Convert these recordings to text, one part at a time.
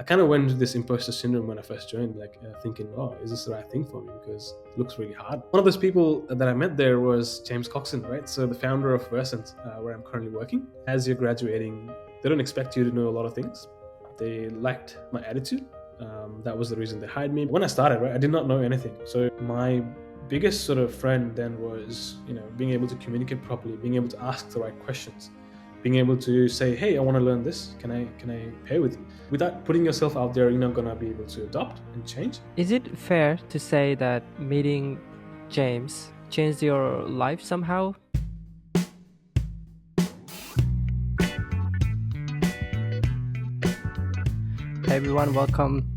I kind of went into this imposter syndrome when I first joined, thinking, "Oh, is this the right thing for me?" Because it looks really hard. One of those people that I met there was James Coxon, right? So the founder of Verscent, where I'm currently working. As you're graduating, they don't expect you to know a lot of things. They liked my attitude. That was the reason they hired me. When I started, right, I did not know anything. So my biggest sort of friend then was, being able to communicate properly, being able to ask the right questions, being able to say, "Hey, I want to learn this. Can I pay with you?" Without putting yourself out there, you're not gonna be able to adopt and change. Is it fair to say that meeting James changed your life somehow? Hey everyone, welcome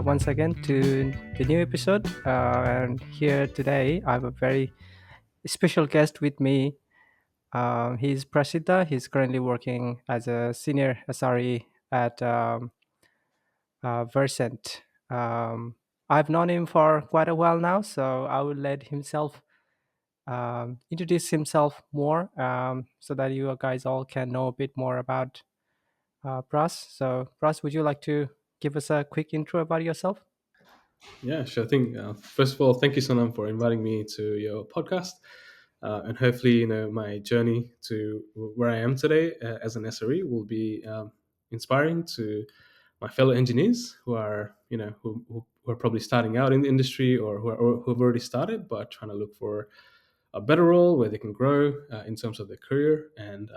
once again to the new episode. And here today, I have a very special guest with me. He's Prasiddha. He's currently working as a senior SRE at Verscent. I've known him for quite a while now, so I will let himself introduce himself more so that you guys all can know a bit more about Pras. So, Pras, would you like to give us a quick intro about yourself? Yeah, sure thing. First of all, thank you, Sonam, for inviting me to your podcast. And hopefully, my journey to where I am today as an SRE will be inspiring to my fellow engineers who are, who are probably starting out in the industry or who have already started but trying to look for a better role where they can grow in terms of their career. And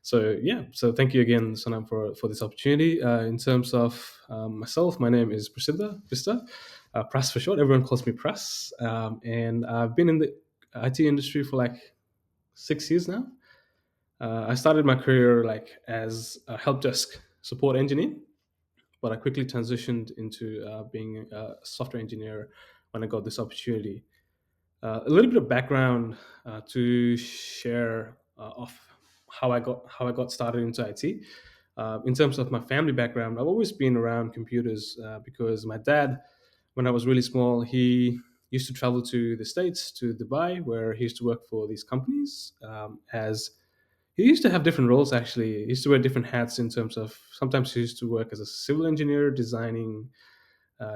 so thank you again, Sonam, for this opportunity. In terms of myself, my name is Prasiddha Bista, Pras for short. Everyone calls me Pras, and I've been in the IT industry for like 6 years now. I started my career like as a help desk support engineer, but I quickly transitioned into being a software engineer when I got this opportunity. A little bit of background to share of how I got started into IT. In terms of my family background, I've always been around computers because my dad, when I was really small, he used to travel to the States, to Dubai, where he used to work for these companies. As he used to have different roles actually. He used to wear different hats in terms of sometimes he used to work as a civil engineer designing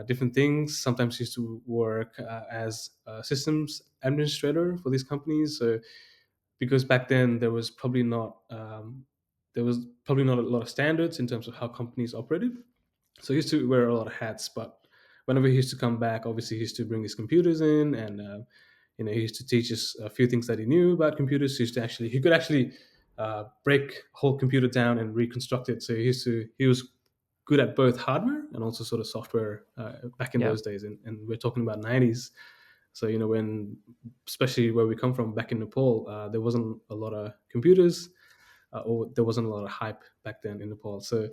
different things. Sometimes he used to work as a systems administrator for these companies. So because back then there was probably not a lot of standards in terms of how companies operated. So he used to wear a lot of hats. But whenever he used to come back, obviously he used to bring his computers in, and he used to teach us a few things that he knew about computers. He could actually break a whole computer down and reconstruct it. So he was good at both hardware and also sort of software back in Yeah. those days. And we're talking about 90s. So, when, especially where we come from back in Nepal, there wasn't a lot of computers or there wasn't a lot of hype back then in Nepal. So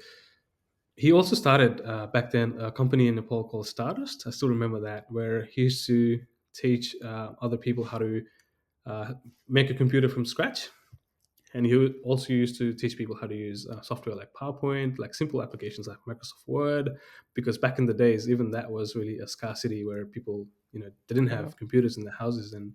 he also started back then a company in Nepal called Stardust. I still remember that, where he used to teach other people how to uh, make a computer from scratch. And he also used to teach people how to use software like PowerPoint, like simple applications like Microsoft Word, because back in the days, even that was really a scarcity where people, they didn't Yeah. have computers in their houses, and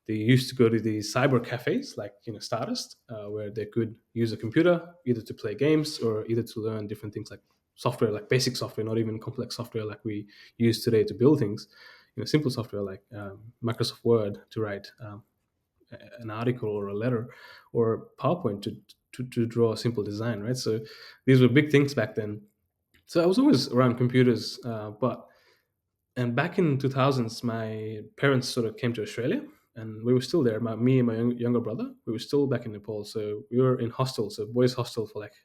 they used to go to these cyber cafes like Stardust, where they could use a computer either to play games or either to learn different things like software, like basic software, not even complex software like we use today to build things. Simple software like Microsoft Word to write an article or a letter, or PowerPoint to draw a simple design, right? So these were big things back then. So I was always around computers, but and back in 2000s, my parents sort of came to Australia, and we were still there. Me and my younger brother, we were still back in Nepal. So we were in hostel, so boys' hostel for like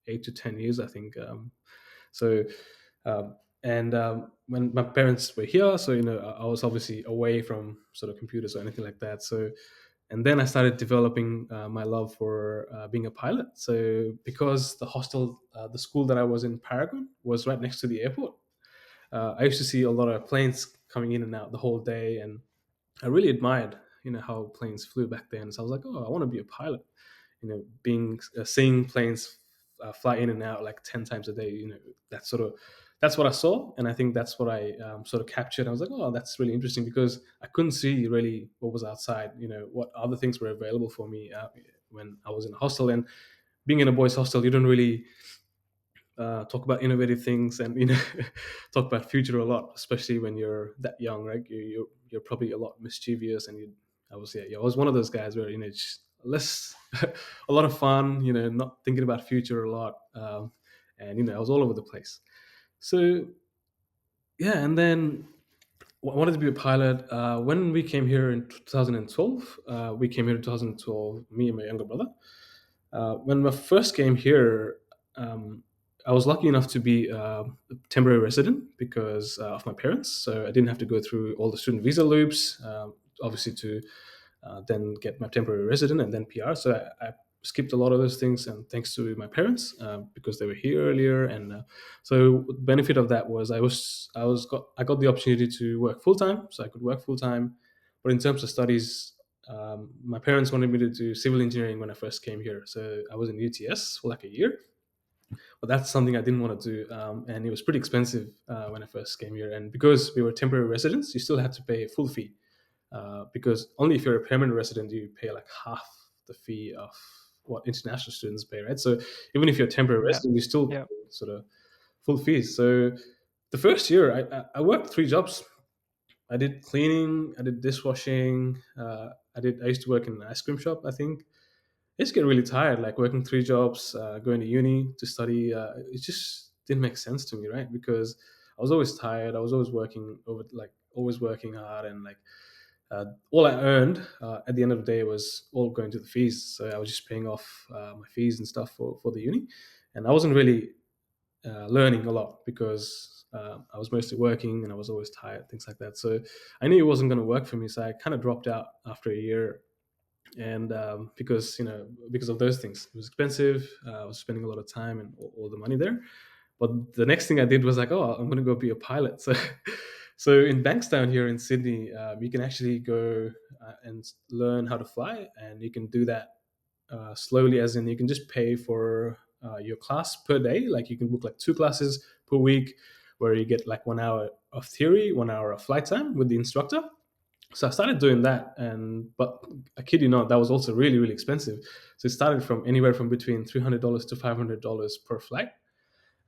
8 to 10 years, I think. So, and when my parents were here, so I was obviously away from sort of computers or anything like that. So, and then I started developing my love for being a pilot. So because the school that I was in, Paragon, was right next to the airport, I used to see a lot of planes coming in and out the whole day, and I really admired, how planes flew back then. So I was like, oh, I want to be a pilot. Being seeing planes fly in and out like 10 times a day. That's what I saw, and I think that's what I sort of captured. I was like, oh, that's really interesting because I couldn't see really what was outside. What other things were available for me when I was in a hostel. And being in a boys' hostel, you don't really talk about innovative things, and talk about future a lot, especially when you're that young, right? You're probably a lot mischievous, and I was, yeah, I was one of those guys where just less a lot of fun, not thinking about future a lot, and I was all over the place. So yeah, and then wanted to be a pilot. When we came here in 2012, we came here in 2012, me and my younger brother. When I first came here, um, I was lucky enough to be a temporary resident because of my parents. So I didn't have to go through all the student visa loops, obviously, to then get my temporary resident and then PR. So I skipped a lot of those things, and thanks to my parents because they were here earlier. And so the benefit of that was I got the opportunity to work full time, so I could work full time. But in terms of studies, my parents wanted me to do civil engineering when I first came here. So I was in UTS for like a year, but that's something I didn't want to do, and it was pretty expensive when I first came here. And because we were temporary residents, you still had to pay a full fee because only if you're a permanent resident you pay like half the fee of what international students pay, right? So even if you're a temporary Yeah. resident, you still Yeah. pay sort of full fees. So the first year, I worked three jobs. I did cleaning, I did dishwashing, I used to work in an ice cream shop. I think I just get really tired, like working three jobs, going to uni to study. It just didn't make sense to me, right? Because I was always tired. I was always working over, like always working hard, and like all I earned at the end of the day was all going to the fees. So I was just paying off my fees and stuff for the uni, and I wasn't really learning a lot because I was mostly working and I was always tired, things like that. So I knew it wasn't going to work for me. So I kind of dropped out after a year, and because because of those things, it was expensive. I was spending a lot of time and all the money there. But the next thing I did was like, oh, I'm going to go be a pilot. So, so in Bankstown here in Sydney, you can actually go and learn how to fly, and you can do that slowly. As in, you can just pay for your class per day. Like you can book like two classes per week, where you get like 1 hour of theory, 1 hour of flight time with the instructor. So I started doing that, and but I kid you not, that was also really really expensive. So it started from anywhere from between $300 to $500 per flight,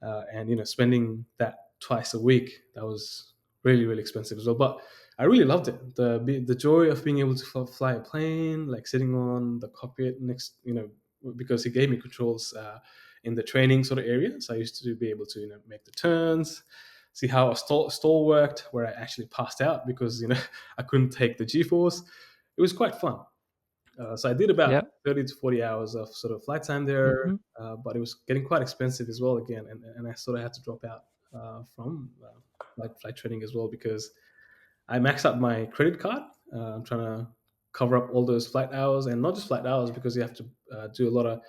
and spending that twice a week, that was really really expensive as well. But I really loved it, the joy of being able to fly a plane, like sitting on the cockpit next, because he gave me controls in the training sort of area. So I used to be able to make the turns, see how a stall worked, where I actually passed out because I couldn't take the g-force. It was quite fun. So I did about Yeah. 30 to 40 hours of sort of flight time there, Hmm. but it was getting quite expensive as well again, and I sort of had to drop out from flight training as well because I maxed out my credit card. I'm trying to cover up all those flight hours, and not just flight hours, because you have to do a lot of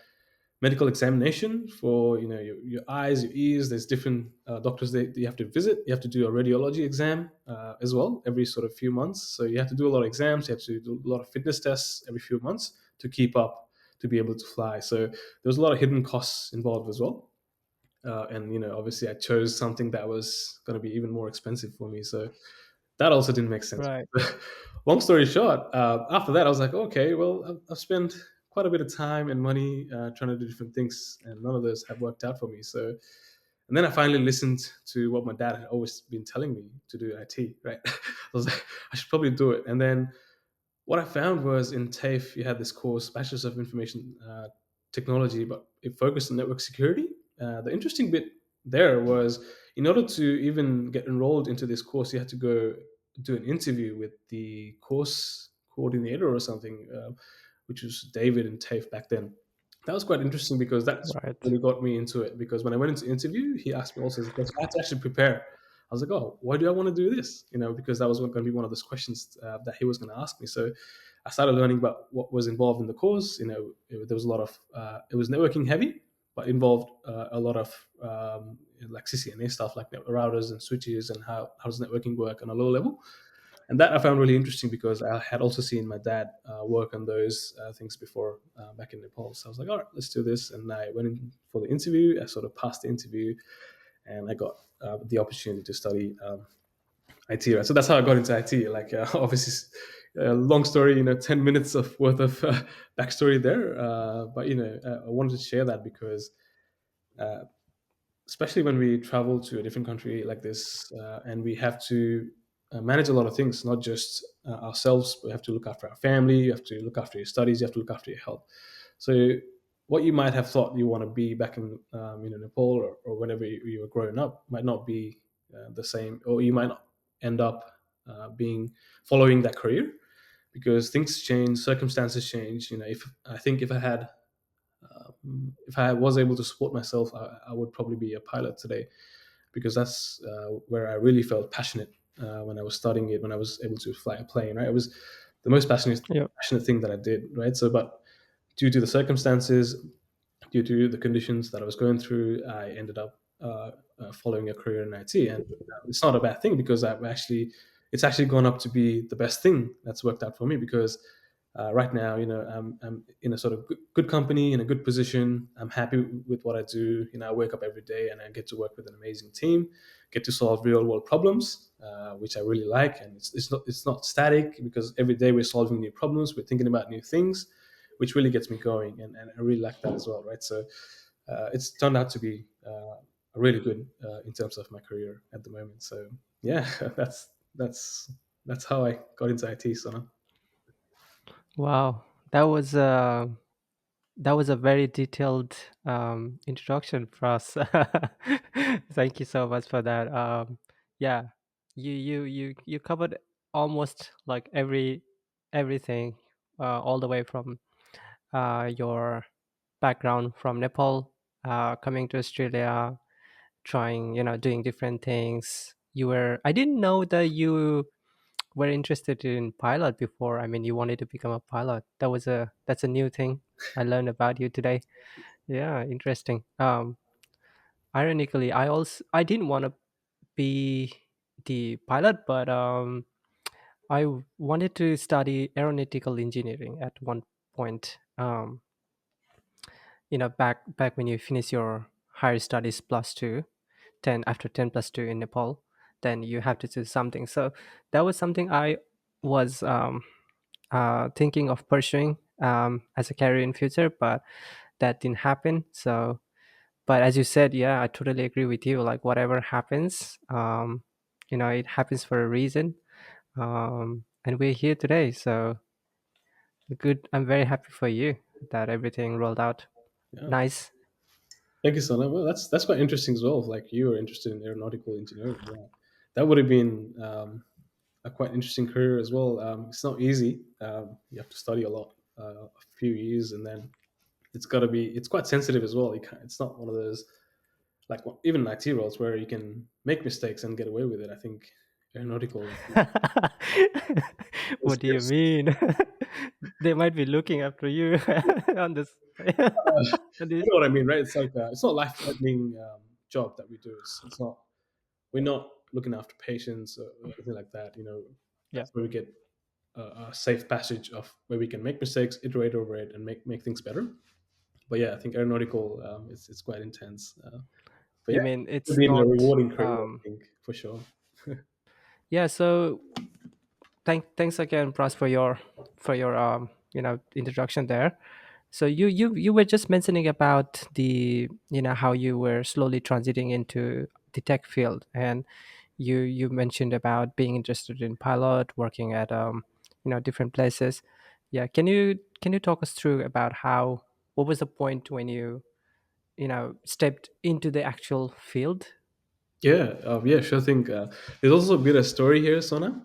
medical examination for your eyes, your ears. There's different doctors that you have to visit. You have to do a radiology exam as well every sort of few months. So you have to do a lot of exams. You have to do a lot of fitness tests every few months to keep up, to be able to fly. So there's a lot of hidden costs involved as well. And obviously I chose something that was going to be even more expensive for me. So that also didn't make sense. Right. Long story short, after that, I was like, okay, well, I've spent quite a bit of time and money trying to do different things, and none of those have worked out for me. So, and then I finally listened to what my dad had always been telling me to do, IT, right? I was like, I should probably do it. And then what I found was in TAFE, you had this course, Bachelor's of Information Technology, but it focused on network security. The interesting bit there was, in order to even get enrolled into this course, you had to go do an interview with the course coordinator or something, which was David and TAFE back then. That was quite interesting because that's Right. really got me into it. Because when I went into interview, he asked me also this question. I had to actually prepare. I was like, oh, why do I want to do this? Because that was going to be one of those questions that he was going to ask me. So I started learning about what was involved in the course. There was a lot of, it was networking heavy, but involved a lot of like CCNA stuff, like routers and switches, and how does networking work on a low level. And that I found really interesting because I had also seen my dad work on those things before back in Nepal. So I was like, all right, let's do this. And I went in for the interview. I sort of passed the interview, and I got the opportunity to study IT. Right, so that's how I got into IT. Like obviously, long story. 10 minutes of worth of backstory there. But I wanted to share that because especially when we travel to a different country like this, and we have to manage a lot of things, not just ourselves. We have to look after our family. You have to look after your studies. You have to look after your health. So, what you might have thought you want to be back in Nepal, or whenever you were growing up, might not be the same, or you might not end up being following that career, because things change, circumstances change. If I had if I was able to support myself, I would probably be a pilot today, because that's where I really felt passionate when I was studying it. When I was able to fly a plane, right? It was the most Yeah. passionate thing that I did, right? So, but due to the circumstances, due to the conditions that I was going through, I ended up following a career in IT, and it's not a bad thing, because it's actually gone up to be the best thing that's worked out for me, because right now, I'm in a sort of good company, in a good position. I'm happy with what I do. I wake up every day and I get to work with an amazing team, get to solve real world problems, which I really like. And it's not static, because every day we're solving new problems, we're thinking about new things, which really gets me going, and I really like that as well, right? So it's turned out to be really good in terms of my career at the moment. So yeah, that's that's how I got into IT. So Wow, that was a very detailed introduction for us. Thank you so much for that. Yeah, you covered almost like everything, all the way from your background from Nepal, coming to Australia, trying, doing different things. I didn't know that you were interested in pilot before. I mean, you wanted to become a pilot. That's a new thing I learned about you today. Yeah, interesting. Ironically, I didn't want to be the pilot, but wanted to study aeronautical engineering at one point. Back when you finish your higher studies plus two, 10 after 10 plus 2 in Nepal, then you have to do something. So that was something I was thinking of pursuing as a career in future, but that didn't happen. So, but as you said, yeah, I totally agree with you. Like whatever happens, it happens for a reason. And we're here today. So good. I'm very happy for you that everything rolled out yeah. nice. Thank you, Sana. Well, that's quite interesting as well. Like, you were interested in aeronautical engineering. Yeah, that would have been a quite interesting career as well. It's not easy. You have to study a lot, a few years, and then it's quite sensitive as well. It's not one of those, like, even IT roles where you can make mistakes and get away with it. I think aeronautical What do you is mean? They might be looking after you on this. on this. you know what I mean, right? It's not life threatening job that we do. It's not we're not looking after patients or anything like that. Yeah. That's where we get a safe passage of where we can make mistakes, iterate over it, and make things better. But yeah, I think aeronautical it's quite intense. But You yeah, mean it's it's been a not? rewarding career, I think, for sure. Yeah. So thanks again, Pras, for your introduction there. So you were just mentioning about the how you were slowly transiting into the tech field, and you mentioned about being interested in pilot, working at different places. Yeah, can you talk us through about how what was the point when you stepped into the actual field? Yeah, yeah, sure thing. There's also a bit of story here, Sona.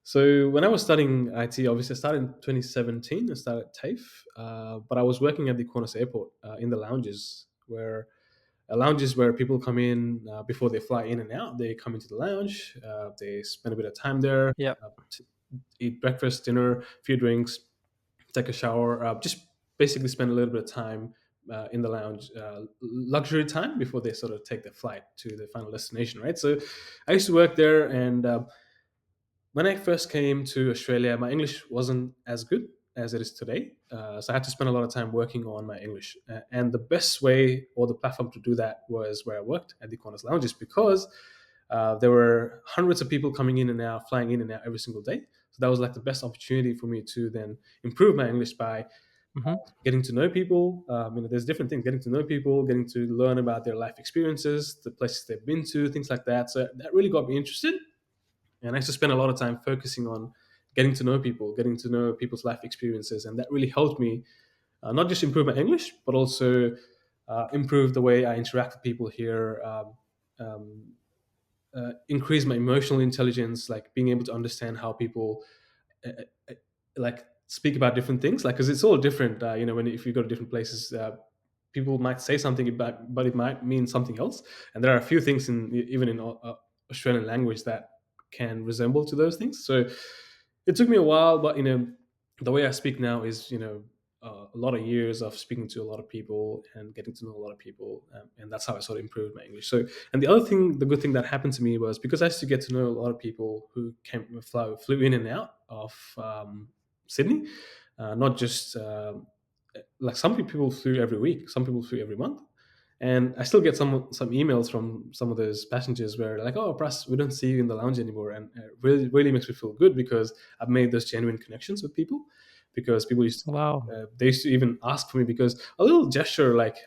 So when I was studying IT, obviously I started in 2017. I started at TAFE, but I was working at the Qantas airport in the lounges where people come in before they fly in and out. They come into the lounge, they spend a bit of time there, Yeah. eat breakfast, dinner, few drinks, take a shower, just basically spend a little bit of time in the lounge, luxury time before they sort of take their flight to the final destination, right? So I used to work there, and when I first came to Australia, my English wasn't as good as it is today. So I had to spend a lot of time working on my English. And the best way or the platform to do that was where I worked at the Qantas lounges, because there were hundreds of people coming in and out, flying in and out every single day. So that was like the best opportunity for me to then improve my English by Hmm. getting to know people. There's different things: getting to know people, getting to learn about their life experiences, the places they've been to, things like that. So that really got me interested, and I used to spend a lot of time focusing on getting to know people, getting to know people's life experiences, and that really helped me not just improve my English, but also improve the way I interact with people here. Um, Increase my emotional intelligence, like being able to understand how people uh, uh, like speak about different things, like because it's all different. When if you go to different places, people might say something about, but it might mean something else. And there are a few things in even in Australian language that can resemble to those things. So it took me a while, but the way I speak now is a lot of years of speaking to a lot of people and getting to know a lot of people, and that's how I sort of improved my English. So, and the other thing, the good thing that happened to me was because I used to get to know a lot of people who flew in and out of Sydney, not just like some people flew every week, some people flew every month. And I still get some emails from some of those passengers where they're like, "Oh, Pras, we don't see you in the lounge anymore," and it really makes me feel good because I've made those genuine connections with people. Because people Wow. they used to even ask for me because a little gesture like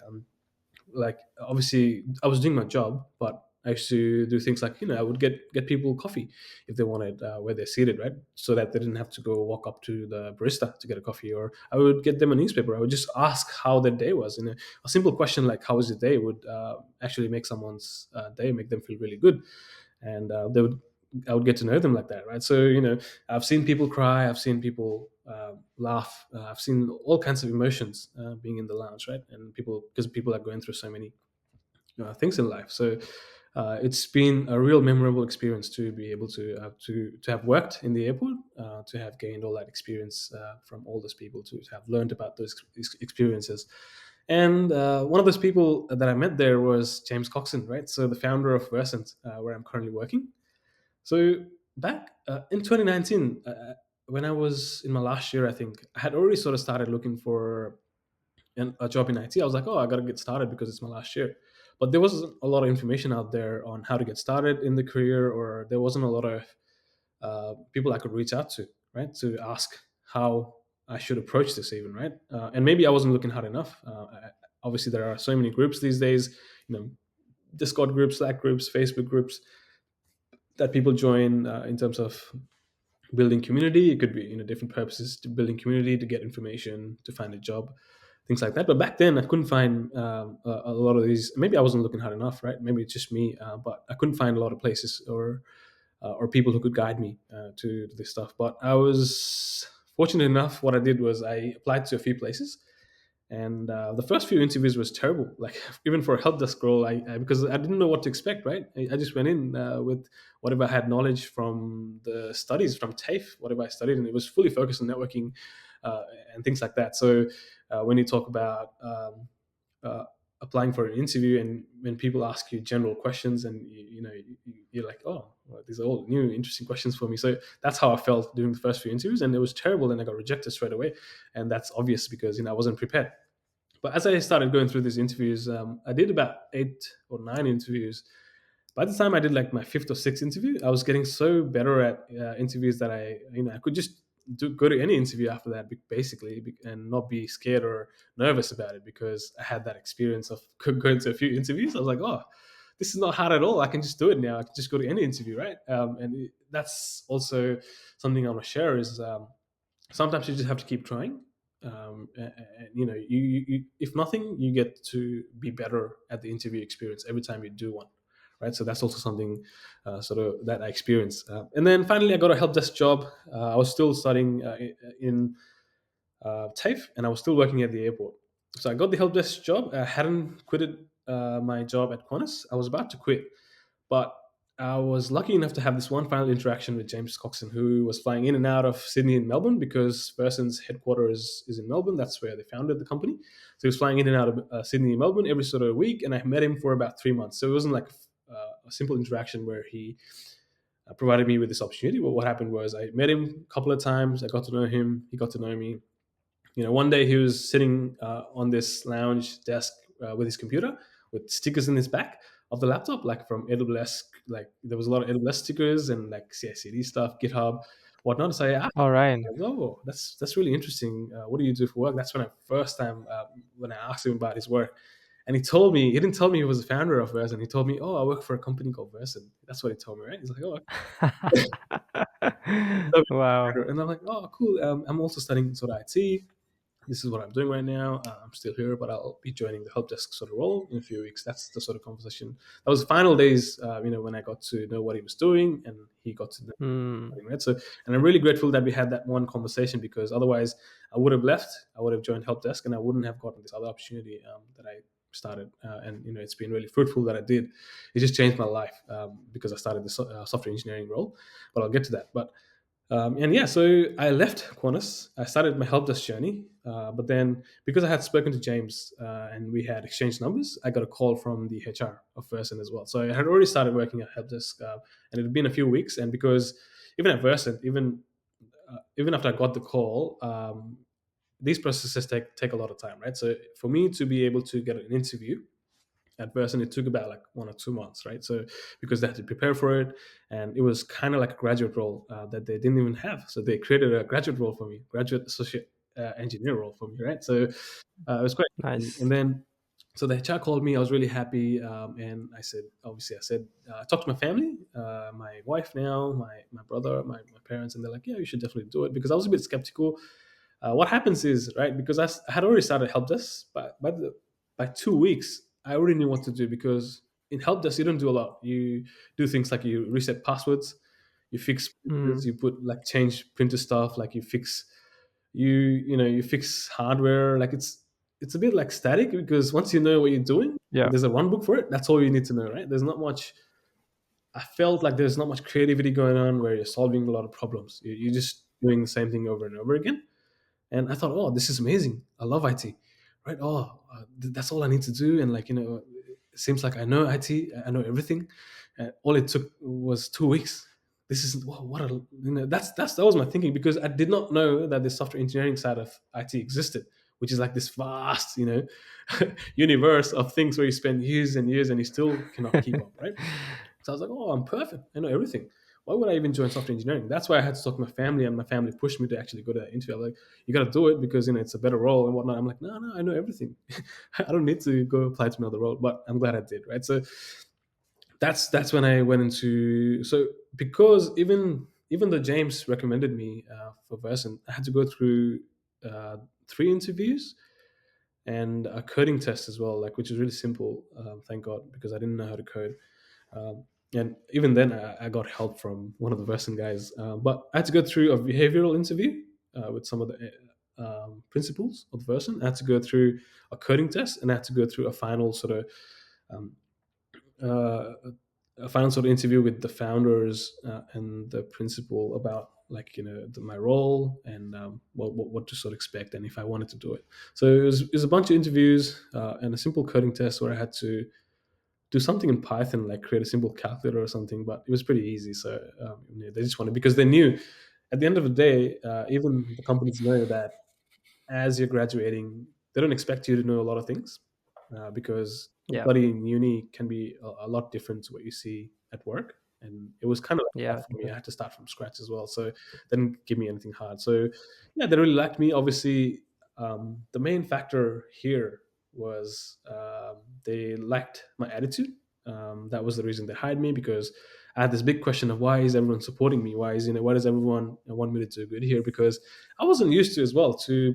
obviously I was doing my job, but I used to do things like I would get people coffee if they wanted where they're seated, right? So that they didn't have to go walk up to the barista to get a coffee, or I would get them a newspaper. I would just ask how their day was. A simple question like "How was your day?" would actually make someone's day, make them feel really good, and I would get to know them like that, right? So I've seen people cry, I've seen people laugh, I've seen all kinds of emotions being in the lounge, right? And people because people are going through so many things in life. So it's been a real memorable experience to be able to have worked in the airport, to have gained all that experience from all those people, to have learned about those experiences. And one of those people that I met there was James Coxon, right? So the founder of Verscent, where I'm currently working. So back in 2019, when I was in my last year, I think I had already sort of started looking for a job in IT. I was like, oh, I got to get started because it's my last year. But there wasn't a lot of information out there on how to get started in the career, or there wasn't a lot of people I could reach out to, right, to ask how I should approach this, even, right? And maybe I wasn't looking hard enough. Obviously, there are so many groups these days, Discord groups, Slack groups, Facebook groups that people join in terms of building community. It could be different purposes to building community, to get information, to find a job, things like that. But back then I couldn't find a lot of these. Maybe I wasn't looking hard enough, right? Maybe it's just me, but I couldn't find a lot of places or people who could guide me to this stuff. But I was fortunate enough. What I did was I applied to a few places, and the first few interviews was terrible. Like even for a help desk role, I because I didn't know what to expect. Right, I just went in with whatever I had knowledge from the studies from TAFE, whatever I studied, and it was fully focused on networking and things like that. So when you talk about uh, applying for an interview, and when people ask you general questions, and you're like, oh, well, these are all new interesting questions for me. So that's how I felt during the first few interviews, and it was terrible, and I got rejected straight away. And that's obvious because I wasn't prepared. But as I started going through these interviews, I did about 8 or 9 interviews. By the time I did like my fifth or sixth interview, I was getting so better at interviews that I could just go to any interview after that, basically, and not be scared or nervous about it because I had that experience of going to a few interviews. I was like, oh, this is not hard at all. I can just do it now. I can just go to any interview, right? That's also something I want to share is sometimes you just have to keep trying. And, if nothing, you get to be better at the interview experience every time you do one, right? So that's also something sort of that I experienced. And then finally, I got a help desk job. I was still studying in TAFE, and I was still working at the airport. So I got the help desk job. I hadn't quitted my job at Qantas. I was about to quit, but I was lucky enough to have this one final interaction with James Coxon, who was flying in and out of Sydney and Melbourne because Verscent's headquarters is in Melbourne. That's where they founded the company. So he was flying in and out of Sydney and Melbourne every sort of week, and I met him for about 3 months. So it wasn't like a simple interaction where he provided me with this opportunity. But what happened was I met him a couple of times. I got to know him. He got to know me. One day he was sitting on this lounge desk with his computer with stickers in his back of the laptop, like from AWS. Like there was a lot of AWS stickers and like CI/CD stuff, GitHub. whatnot. So I asked, All right. oh, that's really interesting. What do you do for work? That's when I first time when I asked him about his work, and he told me he didn't tell me he was a founder of Verscent. He told me, oh, I work for a company called Verscent. That's what he told me, right? He's like, oh, Wow. and I'm like, oh, cool. I'm also studying sort of IT. This is what I'm doing right now. I'm still here, but I'll be joining the help desk sort of role in a few weeks. That's the sort of conversation. That was the final days, when I got to know what he was doing and he got to know Mm, what, right? So, and I'm really grateful that we had that one conversation, because otherwise I would have left. I would have joined help desk, and I wouldn't have gotten this other opportunity that I started. And it's been really fruitful that I did. It just changed my life, because I started the software engineering role. But I'll get to that. But and yeah, so I left Qantas. I started my help desk journey, but then because I had spoken to James and we had exchanged numbers, I got a call from the HR of Versant as well. So I had already started working at help desk, and it had been a few weeks. And because even at Versant, even after I got the call, these processes take a lot of time, right? So for me to be able to get an interview at first, and it took about like 1 or 2 months, right? So because they had to prepare for it, and it was kind of like a graduate role that they didn't even have, so they created a graduate role for me, graduate associate engineer role for me, right? So it was quite interesting. nice. And then so the HR called me. I was really happy, and I said, I talked to my family, my wife now, my brother, my parents, and they're like, yeah, you should definitely do it, because I was a bit skeptical. What happens is, right, because I had already started help desk, but by 2 weeks I already knew what to do, because in help desk you don't do a lot. You do things like you reset passwords, you fix printers, Mm, you put like change printer stuff, like you fix hardware. Like it's a bit like static, because once you know what you're doing, yeah. there's a run book for it. That's all you need to know, right? There's not much. I felt like there's not much creativity going on where you're solving a lot of problems. You're just doing the same thing over and over again. And I thought, oh, this is amazing. I love IT, right? Oh, that's all I need to do. And like, it seems like I know IT. I know everything. All it took was 2 weeks. This is what a, that was my thinking, because I did not know that the software engineering side of IT existed, which is like this vast, universe of things where you spend years and years and you still cannot keep up, right? So I was like, oh, I'm perfect. I know everything. Why would I even join software engineering? That's why I had to talk to my family, and my family pushed me to actually go to that interview. I was like, you got to do it, because it's a better role and whatnot. I'm like, no, I know everything. I don't need to go apply to another role, but I'm glad I did, right? So that's when I went into, so because even though James recommended me for Versant, I had to go through uh, 3 interviews and a coding test as well, like, which is really simple. Thank God, because I didn't know how to code. And even then, I got help from one of the Versant guys. But I had to go through a behavioral interview with some of the principles of the Versant. I had to go through a coding test, and I had to go through um, uh, a final sort of interview with the founders and the principal about, like, my role and what to sort of expect and if I wanted to do it. So it was a bunch of interviews and a simple coding test where I had to do something in Python, like create a simple calculator or something. But it was pretty easy. So they just wanted, because they knew at the end of the day, even the companies know that as you're graduating, they don't expect you to know a lot of things, because Yeah. studying in uni can be a lot different to what you see at work. And it was kind of like Yeah. that for me. I had to start from scratch as well, so they didn't give me anything hard. So yeah, they really liked me. Obviously, the main factor here was they liked my attitude. That was the reason they hired me, because I had this big question of, why is everyone supporting me? Why does everyone want me to do good here? Because I wasn't used to as well to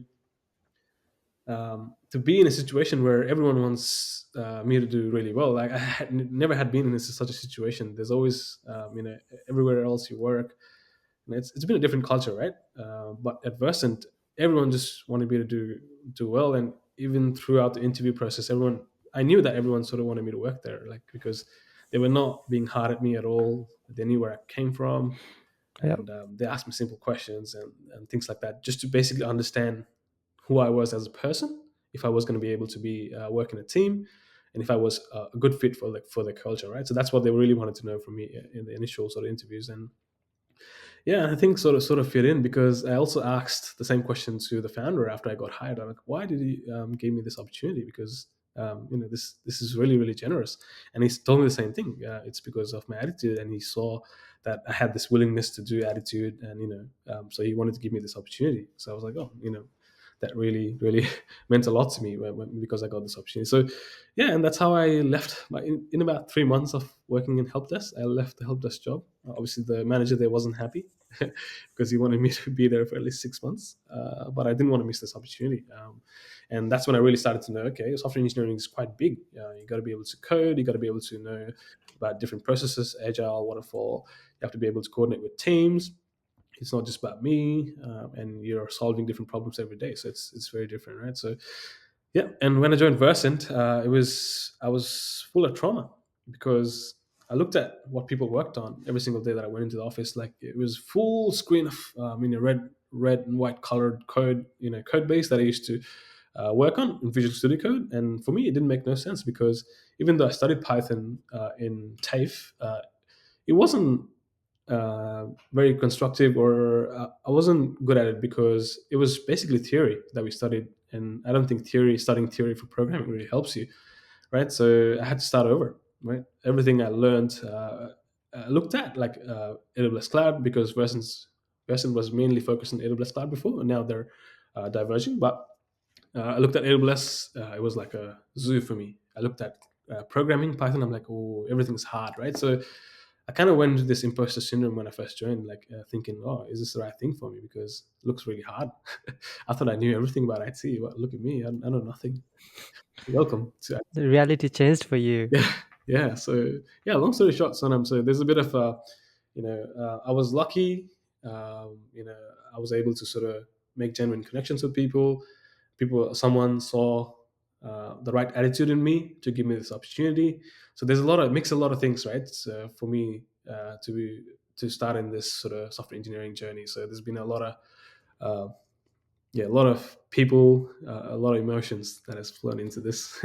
be in a situation where everyone wants me to do really well. Like, I had never had been in such a situation. There's always, everywhere else you work, and it's been a different culture, right? But at Versant, everyone just wanted me to do well, and even throughout the interview process, I knew that everyone sort of wanted me to work there, like, because they were not being hard at me at all. They knew where I came from, Yeah. and they asked me simple questions and things like that, just to basically understand who I was as a person, if I was going to be able to be work in a team, and if I was a good fit for the culture, right? So that's what they really wanted to know from me in the initial sort of interviews. And yeah, I think sort of fit in, because I also asked the same question to the founder after I got hired. I'm like, why did he give me this opportunity? Because this is really really generous. And he's told me the same thing. It's because of my attitude, and he saw that I had this willingness to do attitude, and so he wanted to give me this opportunity. So I was like, oh, that really really meant a lot to me because I got this opportunity. So yeah, and that's how I left. In about 3 months of working in help desk, I left the help desk job. Obviously, the manager there wasn't happy because he wanted me to be there for at least 6 months. But I didn't want to miss this opportunity. And that's when I really started to know, okay, software engineering is quite big. You got to be able to code. You got to be able to know about different processes, agile, waterfall. You have to be able to coordinate with teams. It's not just about me, and you're solving different problems every day. So it's very different, right? So yeah, and when I joined Verscent, I was full of trauma because I looked at what people worked on every single day that I went into the office. Like it was full screen of red and white colored code, code base that I used to work on in Visual Studio Code. And for me, it didn't make no sense because even though I studied Python in TAFE, it wasn't very constructive, or I wasn't good at it because it was basically theory that we studied, and I don't think studying theory for programming really helps you, right? So I had to start over, right? Everything I learned, I looked at like AWS Cloud because Versant was mainly focused on AWS Cloud before, and now they're diverging. But I looked at AWS. It was like a zoo for me. I looked at programming Python. I'm like, oh, everything's hard, right? So I kind of went into this imposter syndrome when I first joined, like thinking, oh, is this the right thing for me? Because it looks really hard. I thought I knew everything about IT, but look at me. I know nothing. Welcome to The reality changed for you. yeah, yeah. So yeah, long story short, Sonam. So there's a bit of I was lucky. I was able to sort of make genuine connections with people. Someone saw the right attitude in me to give me this opportunity. So there's a lot of mix, a lot of things, right? So for me to start in this sort of software engineering journey. So there's been a lot of a lot of people, a lot of emotions that has flown into this,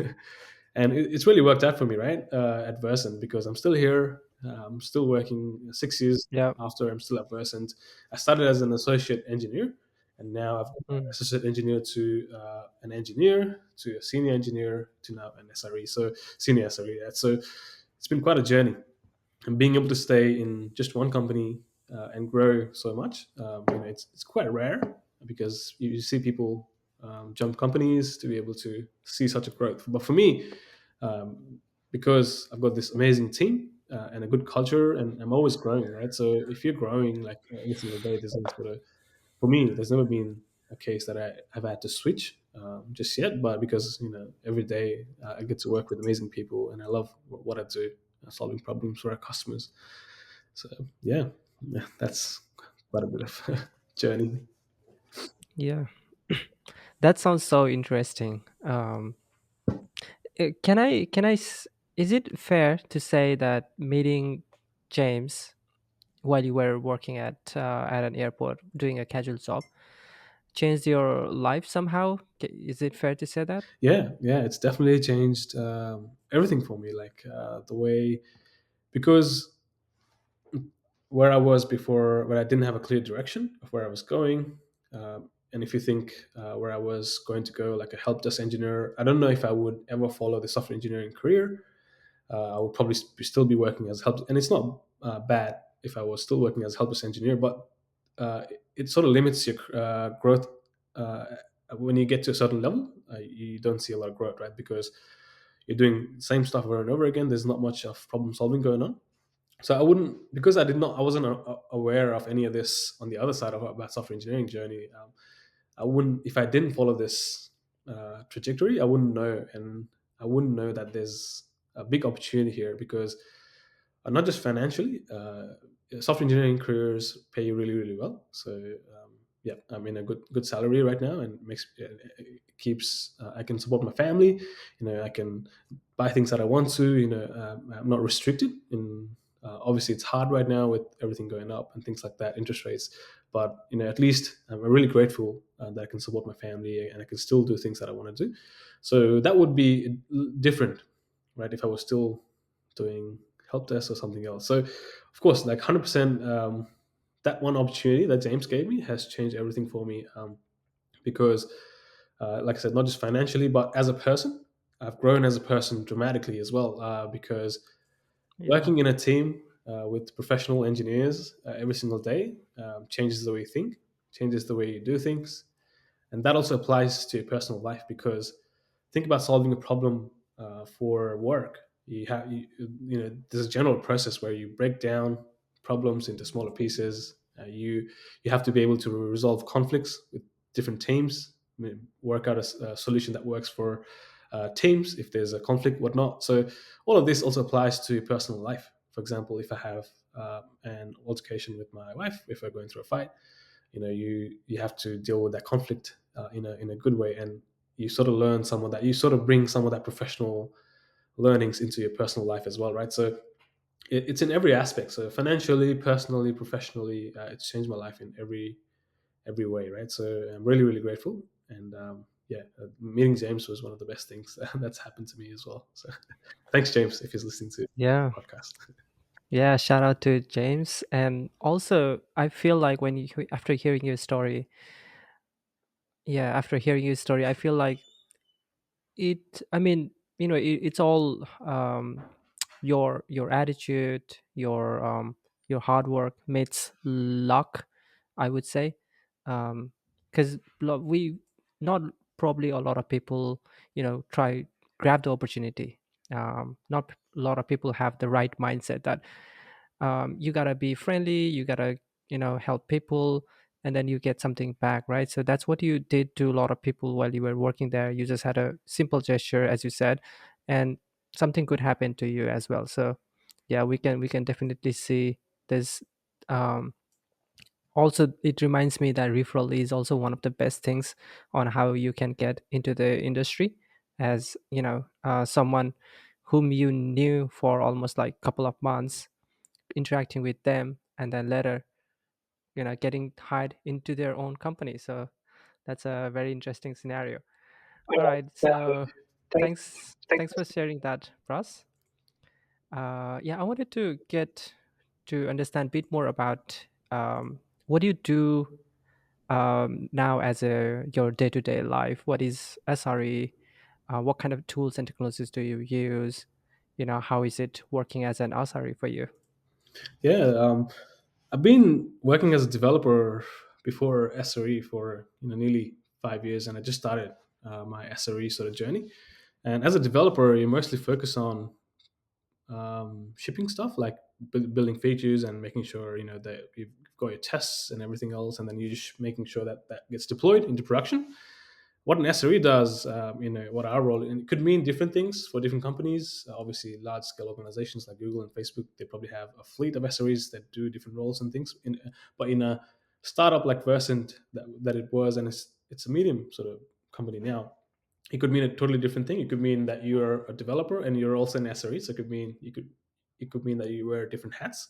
and it's really worked out for me, right? At Versant, because I'm still here, I'm still working 6 years Yeah. after I'm still at Versant. I started as an associate engineer, and now I've gone Mm. associate engineer to an engineer to a senior engineer to now an SRE. So senior SRE. So it's been quite a journey, and being able to stay in just one company and grow so much, it's quite rare because you see people jump companies to be able to see such a growth. But for me, because I've got this amazing team and a good culture, and I'm always growing, right? So if you're growing like every single day, there's no sort of for me, there's never been a case that I've had to switch just yet. But because every day I get to work with amazing people, and I love what I do, solving problems for our customers. So yeah, yeah, that's quite a bit of journey. Yeah. That sounds so interesting. Is it fair to say that meeting James while you were working at an airport doing a casual job changed your life somehow? Is it fair to say that? Yeah, yeah, it's definitely changed everything for me. Like the way because where I was before, where I didn't have a clear direction of where I was going. And if you think where I was going to go, like a help desk engineer, I don't know if I would ever follow the software engineering career. I would probably still be working as help, and it's not bad if I was still working as help desk engineer, but it sort of limits your growth uh, when you get to a certain level. You don't see a lot of growth, right? Because you're doing the same stuff over and over again. There's not much of problem solving going on. So I wouldn't, because I wasn't aware of any of this on the other side of about software engineering journey. I wouldn't, if I didn't follow this trajectory, I wouldn't know, and I wouldn't know that there's a big opportunity here because not just financially, software engineering careers pay really really well. So yeah, I'm in a good salary right now, and makes it keeps I can support my family. I can buy things that I want to. I'm not restricted. In Obviously, it's hard right now with everything going up and things like that, interest rates. But at least I'm really grateful that I can support my family and I can still do things that I want to do. So that would be different, right? If I was still doing help desk or something else. So, of course, like 100%, that one opportunity that James gave me has changed everything for me because, like I said, not just financially, but as a person, I've grown as a person dramatically as well, because Yeah. working in a team with professional engineers every single day changes the way you think, changes the way you do things, and that also applies to your personal life, because think about solving a problem for work. There's a general process where you break down problems into smaller pieces. You have to be able to resolve conflicts with different teams. Work out a solution that works for teams if there's a conflict, whatnot. So all of this also applies to your personal life. For example, if I have an altercation with my wife, if we're going through a fight, you have to deal with that conflict in a good way, and you sort of learn some of that. You sort of bring some of that professional learnings into your personal life as well, right? So it's in every aspect. So financially, personally, professionally, it's changed my life in every way, right? So I'm really really grateful, and meeting James was one of the best things that's happened to me as well. So thanks, James, if he's listening to Yeah. the podcast. Yeah, shout out to James. And also, I feel like when you after hearing your story, yeah, after hearing your story, I feel like I mean, it's all your attitude, your hard work meets luck, I would say. Because we not probably a lot of people, try grab the opportunity. Not a lot of people have the right mindset that you gotta be friendly, you gotta help people, and then you get something back, right? So that's what you did to a lot of people while you were working there. You just had a simple gesture, as you said, and something could happen to you as well. So yeah, we can definitely see this. Um, also it reminds me that referral is also one of the best things on how you can get into the industry, as someone whom you knew for almost like couple of months, interacting with them, and then later getting hired into their own company. So that's a very interesting scenario. All right, so thanks for sharing that, Pras. Yeah, I wanted to get to understand a bit more about what do you do now as a your day-to-day life. What is SRE? What kind of tools and technologies do you use? How is it working as an SRE for you? Yeah, I've been working as a developer before SRE for nearly 5 years, and I just started my SRE sort of journey. And as a developer, you mostly focus on shipping stuff, like building features and making sure that you've got your tests and everything else, and then you're just making sure that that gets deployed into production. What an SRE does, what our role, and it could mean different things for different companies. Obviously, large scale organizations like Google and Facebook, they probably have a fleet of SREs that do different roles and things. But in a startup like Verscent, that it was, and it's a medium sort of company now, it could mean a totally different thing. It could mean that you're a developer and you're also an SRE. So it could mean that you wear different hats.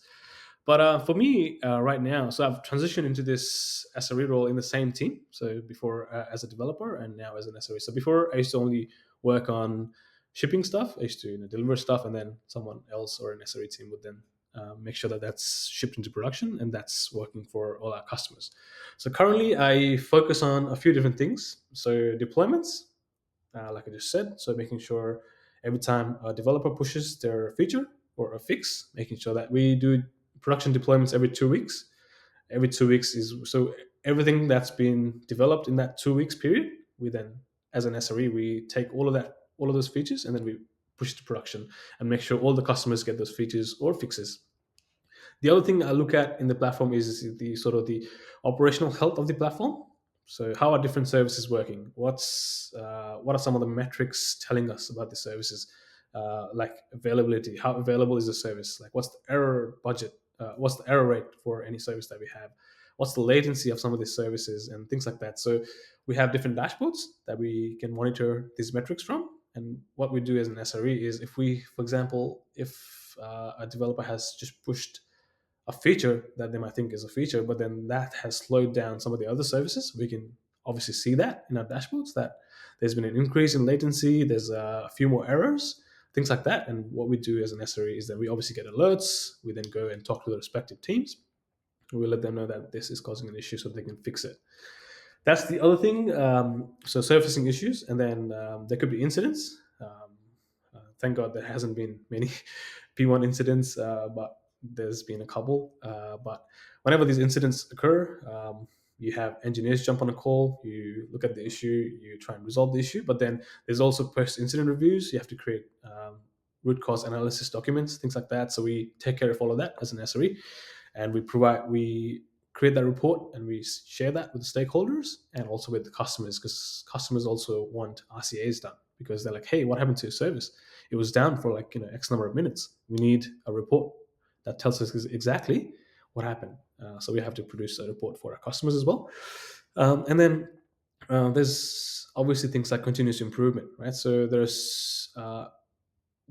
But for me, right now, so I've transitioned into this SRE role in the same team. So before as a developer, and now as an SRE. So before I used to only work on shipping stuff. I used to deliver stuff, and then someone else or an SRE team would then make sure that that's shipped into production and that's working for all our customers. So currently, I focus on a few different things. So deployments, like I just said. So making sure every time a developer pushes their feature or a fix, making sure that we do production deployments every 2 weeks. Every 2 weeks is so everything that's been developed in that 2 weeks period, we then, as an SRE, we take all of those features, and then we push to production and make sure all the customers get those features or fixes. The other thing I look at in the platform is the sort of the operational health of the platform. So how are different services working? What are some of the metrics telling us about the services? Like availability, how available is the service? Like what's the error budget? What's the error rate for any service that we have? What's the latency of some of these services and things like that? So we have different dashboards that we can monitor these metrics from. And what we do as an SRE is, if we, for example, if a developer has just pushed a feature that they might think is a feature, but then that has slowed down some of the other services. We can obviously see that in our dashboards that there's been an increase in latency, there's a few more errors, things like that. And what we do as an SRE is that we obviously get alerts. We then go and talk to the respective teams. We let them know that this is causing an issue so they can fix it. That's the other thing. So surfacing issues, and then there could be incidents. thank God there hasn't been many P1 incidents, but there's been a couple. But whenever these incidents occur, you have engineers jump on a call, you look at the issue, you try and resolve the issue. But then there's also post incident reviews. You have to create root cause analysis documents, things like that. So we take care of all of that as an SRE, and we create that report and we share that with the stakeholders and also with the customers, because customers also want RCAs done, because they're like, hey, what happened to your service? It was down for like X number of minutes. We need a report that tells us exactly what happened. So we have to produce a report for our customers as well. And then there's obviously things like continuous improvement, right? So there's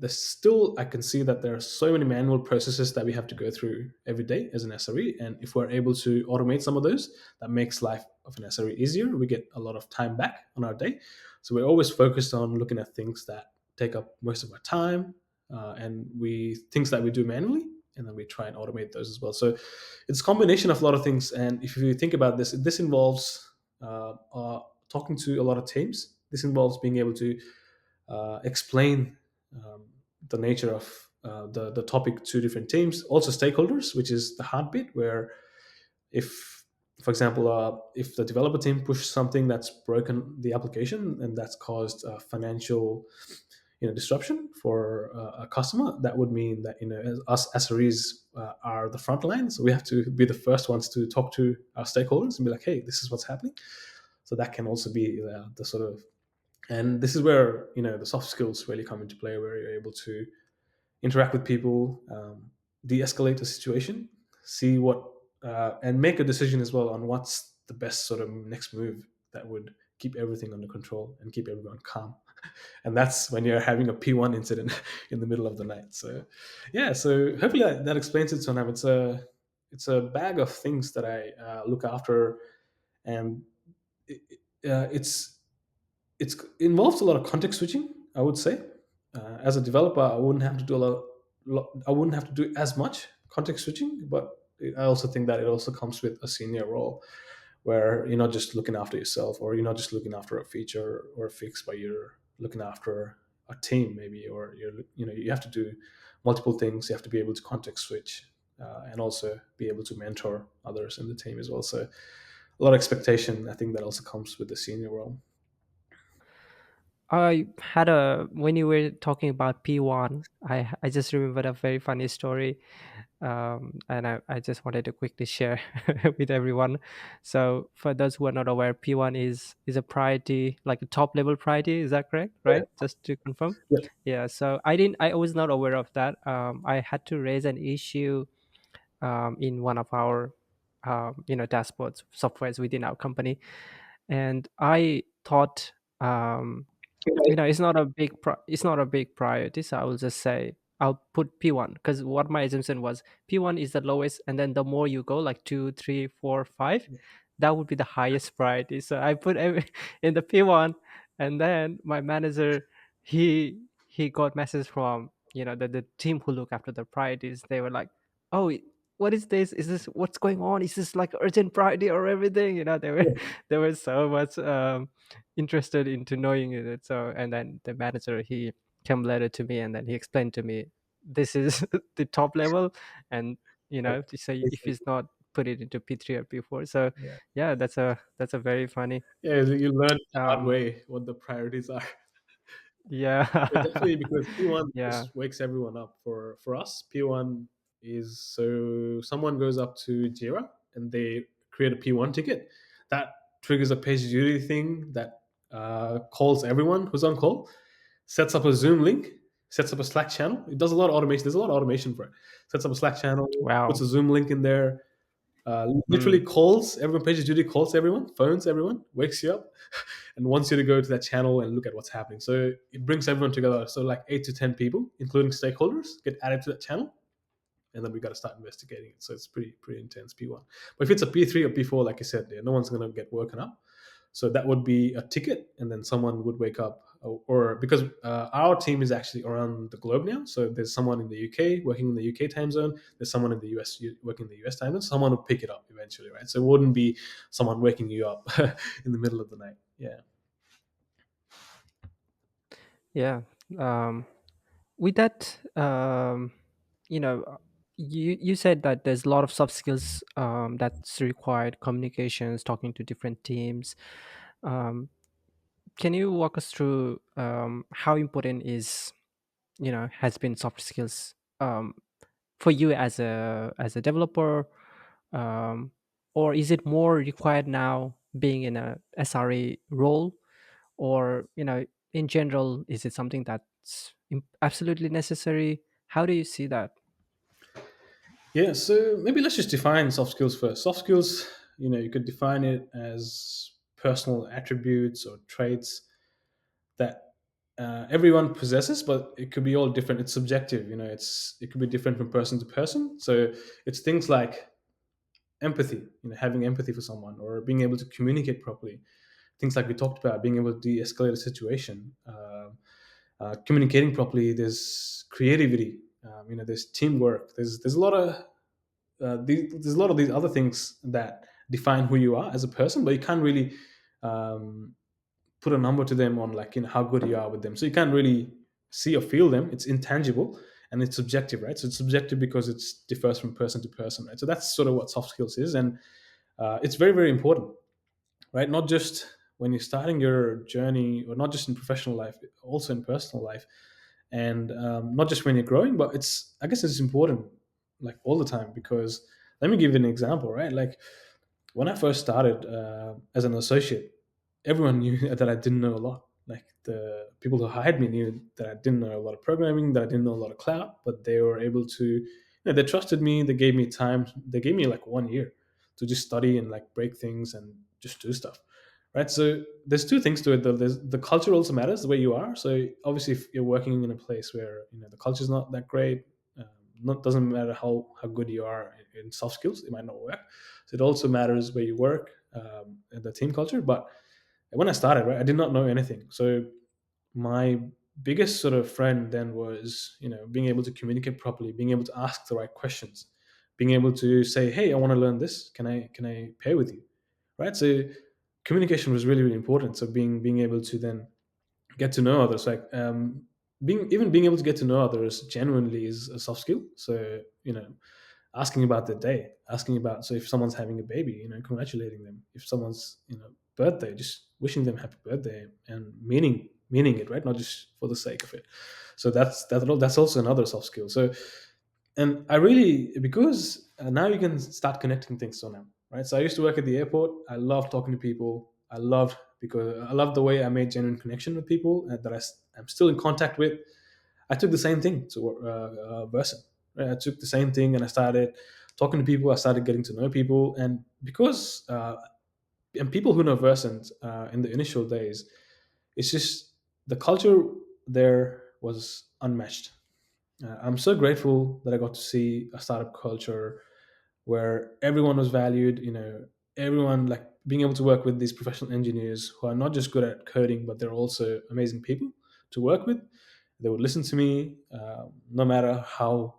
still, I can see that there are so many manual processes that we have to go through every day as an SRE. And if we're able to automate some of those, that makes life of an SRE easier. We get a lot of time back on our day. So we're always focused on looking at things that take up most of our time, and we things that we do manually, and then we try and automate those as well. So it's a combination of a lot of things. And if you think about this, this involves talking to a lot of teams. This involves being able to explain um, the nature of the topic to different teams, also stakeholders, which is the hard bit, where if, for example, if the developer team pushes something that's broken the application and that's caused financial disruption for a customer, that would mean that us SREs are the front line, so we have to be the first ones to talk to our stakeholders and be like, hey, this is what's happening. So that can also be the sort of, and this is where the soft skills really come into play, where you're able to interact with people, de-escalate the situation, see what, and make a decision as well on what's the best sort of next move that would keep everything under control and keep everyone calm. And that's when you're having a P1 incident in the middle of the night. So, yeah. So hopefully that explains it. So now it's a bag of things that I look after, and it, it involves a lot of context switching, I would say. As a developer, I wouldn't have to do I wouldn't have to do as much context switching, but I also think that it also comes with a senior role, where you're not just looking after yourself, or you're not just looking after a feature or a fix, but you're looking after a team maybe, or you have to do multiple things. You have to be able to context switch, and also be able to mentor others in the team as well. So a lot of expectation. I think that also comes with the senior role. I had a when you were talking about P1, I just remembered a very funny story, and I just wanted to quickly share with everyone. So for those who are not aware, P1 is a priority, like a top level priority. Is that correct? Right? Just to confirm. Yeah. Yeah. So I was not aware of that. I had to raise an issue in one of our dashboards softwares within our company, and I thought. It's not a big priority, so I will just say I'll put P1, because what my assumption was, P1 is the lowest, and then the more you go, like 2, 3, 4, 5, that would be the highest priority. So I put every in the P1, and then my manager, he got message from the team who look after the priorities. They were like, oh, what is this? Is this what's going on? Is this like urgent priority or everything? They were they were so much interested into knowing it. So, and then the manager, he came later to me, and then he explained to me, this is the top level, and to say if it's not, put it into P3 or P4. So Yeah. yeah, that's a very funny. Yeah, you learn the hard um way what the priorities are. Yeah, yeah. definitely, because P1 Yeah. just wakes everyone up. For us, P1 is, so someone goes up to Jira and they create a P1 ticket that triggers a page duty thing that calls everyone who's on call, sets up a Zoom link, sets up a Slack channel. It does a lot of automation. There's a lot of automation for it. Sets up a Slack channel, puts Wow. a Zoom link in there, literally Mm. calls everyone. Pages duty calls everyone, phones everyone, wakes you up, and wants you to go to that channel and look at what's happening. So it brings everyone together. So like 8 to 10 people, including stakeholders, get added to that channel, and then we got to start investigating it. So it's pretty intense P1. But if it's a P3 or P4, like I said, yeah, no one's gonna get woken up. So that would be a ticket, and then someone would wake up, or because our team is actually around the globe now. So there's someone in the UK working in the UK time zone. There's someone in the US working in the US time zone. Someone would pick it up eventually, right? So it wouldn't be someone waking you up in the middle of the night. Yeah. Yeah. um with that, you know, you said that there's a lot of soft skills that's required: communications, talking to different teams. Um, can you walk us through how important is, has been soft skills for you as a developer, um, or is it more required now being in a SRE role, or in general, is it something that's absolutely necessary? How do you see that? Yeah, so maybe let's just define soft skills first. Soft skills, you could define it as personal attributes or traits that everyone possesses, but it could be all different. It's subjective, it could be different from person to person. So it's things like empathy, having empathy for someone, or being able to communicate properly. Things like we talked about, being able to de-escalate a situation, communicating properly. There's creativity, there's teamwork. There's a lot of there's a lot of these other things that define who you are as a person, but you can't really um, put a number to them on, like, how good you are with them. So you can't really see or feel them. It's intangible and it's subjective, right? So it's subjective because it differs from person to person, right? So that's sort of what soft skills is, and it's very, very important, right? Not just when you're starting your journey, or not just in professional life, also in personal life, and not just when you're growing, but I guess it's important, like, all the time. Because let me give you an example, right? Like, when I first started as an associate, everyone knew that I didn't know a lot. Like, the people who hired me knew that I didn't know a lot of programming, that I didn't know a lot of cloud, but they were able to, they trusted me. They gave me time. They gave me like 1 year to just study and like break things and just do stuff. Right. So there's two things to it though. There's the culture also matters, the way you are. So obviously, if you're working in a place where the culture is not that great, um, not doesn't matter how good you are in soft skills, it might not work. So it also matters where you work, and the team culture. But when I started, right, I did not know anything. So my biggest sort of friend then was, being able to communicate properly, being able to ask the right questions, being able to say, "Hey, I want to learn this. Can I pay with you?" Right. So communication was really, really important. So being able to then get to know others, like, being able to get to know others genuinely is a soft skill. So asking about their day, asking about, so if someone's having a baby, congratulating them. If someone's birthday, just wishing them happy birthday, and meaning it, right? Not just for the sake of it. So that's also another soft skill. So, and I really, because now you can start connecting things. So now, right? So I used to work at the airport. I love talking to people. Because I love the way I made genuine connection with people, that I'm still in contact with. I took the same thing to Verscent. Right? I took the same thing and I started talking to people. I started getting to know people, and because and people who know Verscent in the initial days, it's just the culture there was unmatched. I'm so grateful that I got to see a startup culture where everyone was valued. Everyone, like, being able to work with these professional engineers who are not just good at coding, but they're also amazing people to work with. They would listen to me, no matter how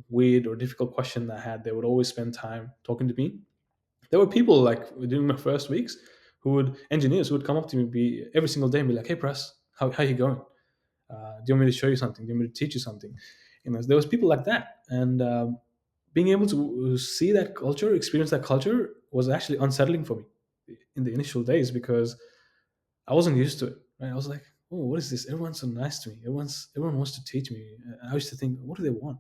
weird or difficult question I had. They would always spend time talking to me. There were people, like, during my first weeks, engineers who would come up to me, be every single day, and be like, "Hey, Pras, how you going? Do you want me to show you something? Do you want me to teach you something?" There was people like that, and being able to see that culture, experience that culture, was actually unsettling for me in the initial days, because I wasn't used to it. Right? I was like, "Oh, what is this? Everyone's so nice to me. Everyone wants to teach me." I used to think, "What do they want?"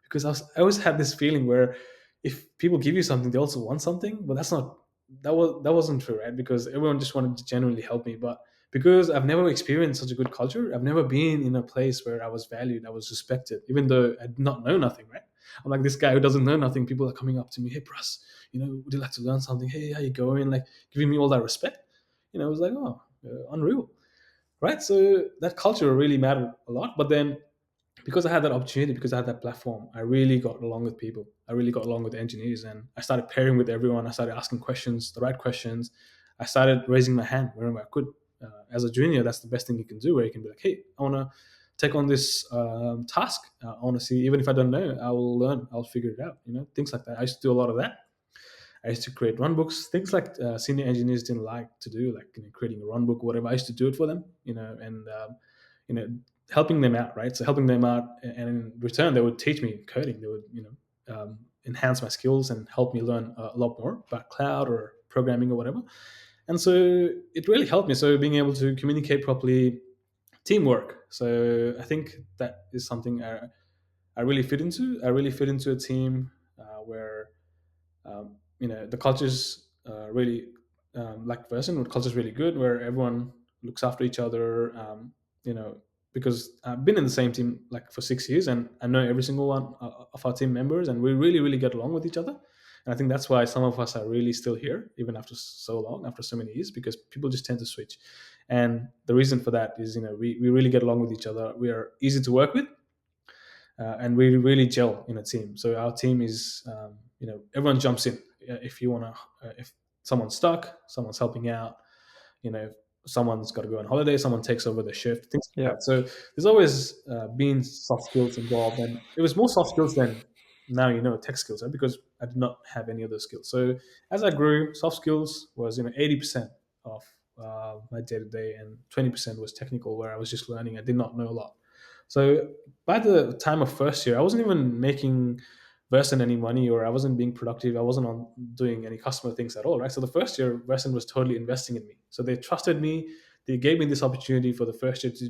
Because I always had this feeling where if people give you something, they also want something, but that wasn't true, right? Because everyone just wanted to genuinely help me, but because I've never experienced such a good culture, I've never been in a place where I was valued, I was respected, even though I did not know nothing, right? I'm like this guy who doesn't know nothing. People are coming up to me, "Hey, Pras, would you like to learn something? Hey, how you going?" Like, giving me all that respect. It was like, oh, unreal, right? So that culture really mattered a lot. But then, because I had that opportunity, because I had that platform, I really got along with people. I really got along with engineers, and I started pairing with everyone. I started asking questions, the right questions. I started raising my hand wherever I could. As a junior, that's the best thing you can do, where you can be like, "Hey, I want to take on this task. I want to see, even if I don't know, I will learn. I'll figure it out." Things like that. I used to do a lot of that. I used to create run books, things like senior engineers didn't like to do, like creating a run book or whatever. I used to do it for them, and you know helping them out, right? So helping them out, and in return, they would teach me coding. They would, enhance my skills and help me learn a lot more about cloud or programming or whatever. And so it really helped me. So being able to communicate properly, teamwork. So I think that is something I really fit into. I really fit into a team where the culture's really like Verscent, where culture's really good, where everyone looks after each other. You know, because I've been in the same team like for 6 years, and I know every single one of our team members, and we really, really get along with each other. And I think that's why some of us are really still here, even after so long, after so many years, because people just tend to switch. And the reason for that is, we really get along with each other. We are easy to work with, and we really gel in a team. So our team is, everyone jumps in. If you want to, if someone's stuck, someone's helping out. If someone's got to go on holiday, someone takes over the shift, things Yeah. like that. So there's always been soft skills involved, and it was more soft skills than now, tech skills, right? Because I did not have any of those skills. So as I grew, soft skills was 80% of my day to day, and 20% was technical, where I was just learning. I did not know a lot. So by the time of first year, I wasn't even making Verscent any money, or I wasn't being productive. I wasn't on doing any customer things at all, right? So the first year, Verscent was totally investing in me. So they trusted me. They gave me this opportunity for the first year to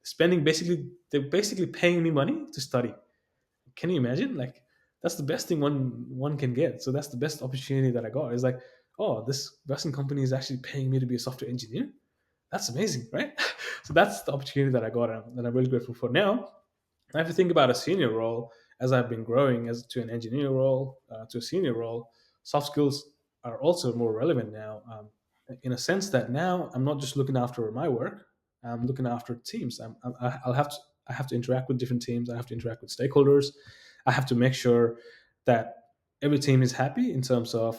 spending basically, they're basically paying me money to study. Can you imagine? Like, that's the best thing one can get. So that's the best opportunity that I got. It's like, oh, this Verscent company is actually paying me to be a software engineer. That's amazing, right? So that's the opportunity that I got, and I'm really grateful for. Now I have to think about a senior role. As I've been growing as to an engineer role, to a senior role, soft skills are also more relevant now, in a sense that now I'm not just looking after my work. I'm looking after teams. I'll have to I have to interact with different teams. I have to interact with stakeholders. I have to make sure that every team is happy in terms of,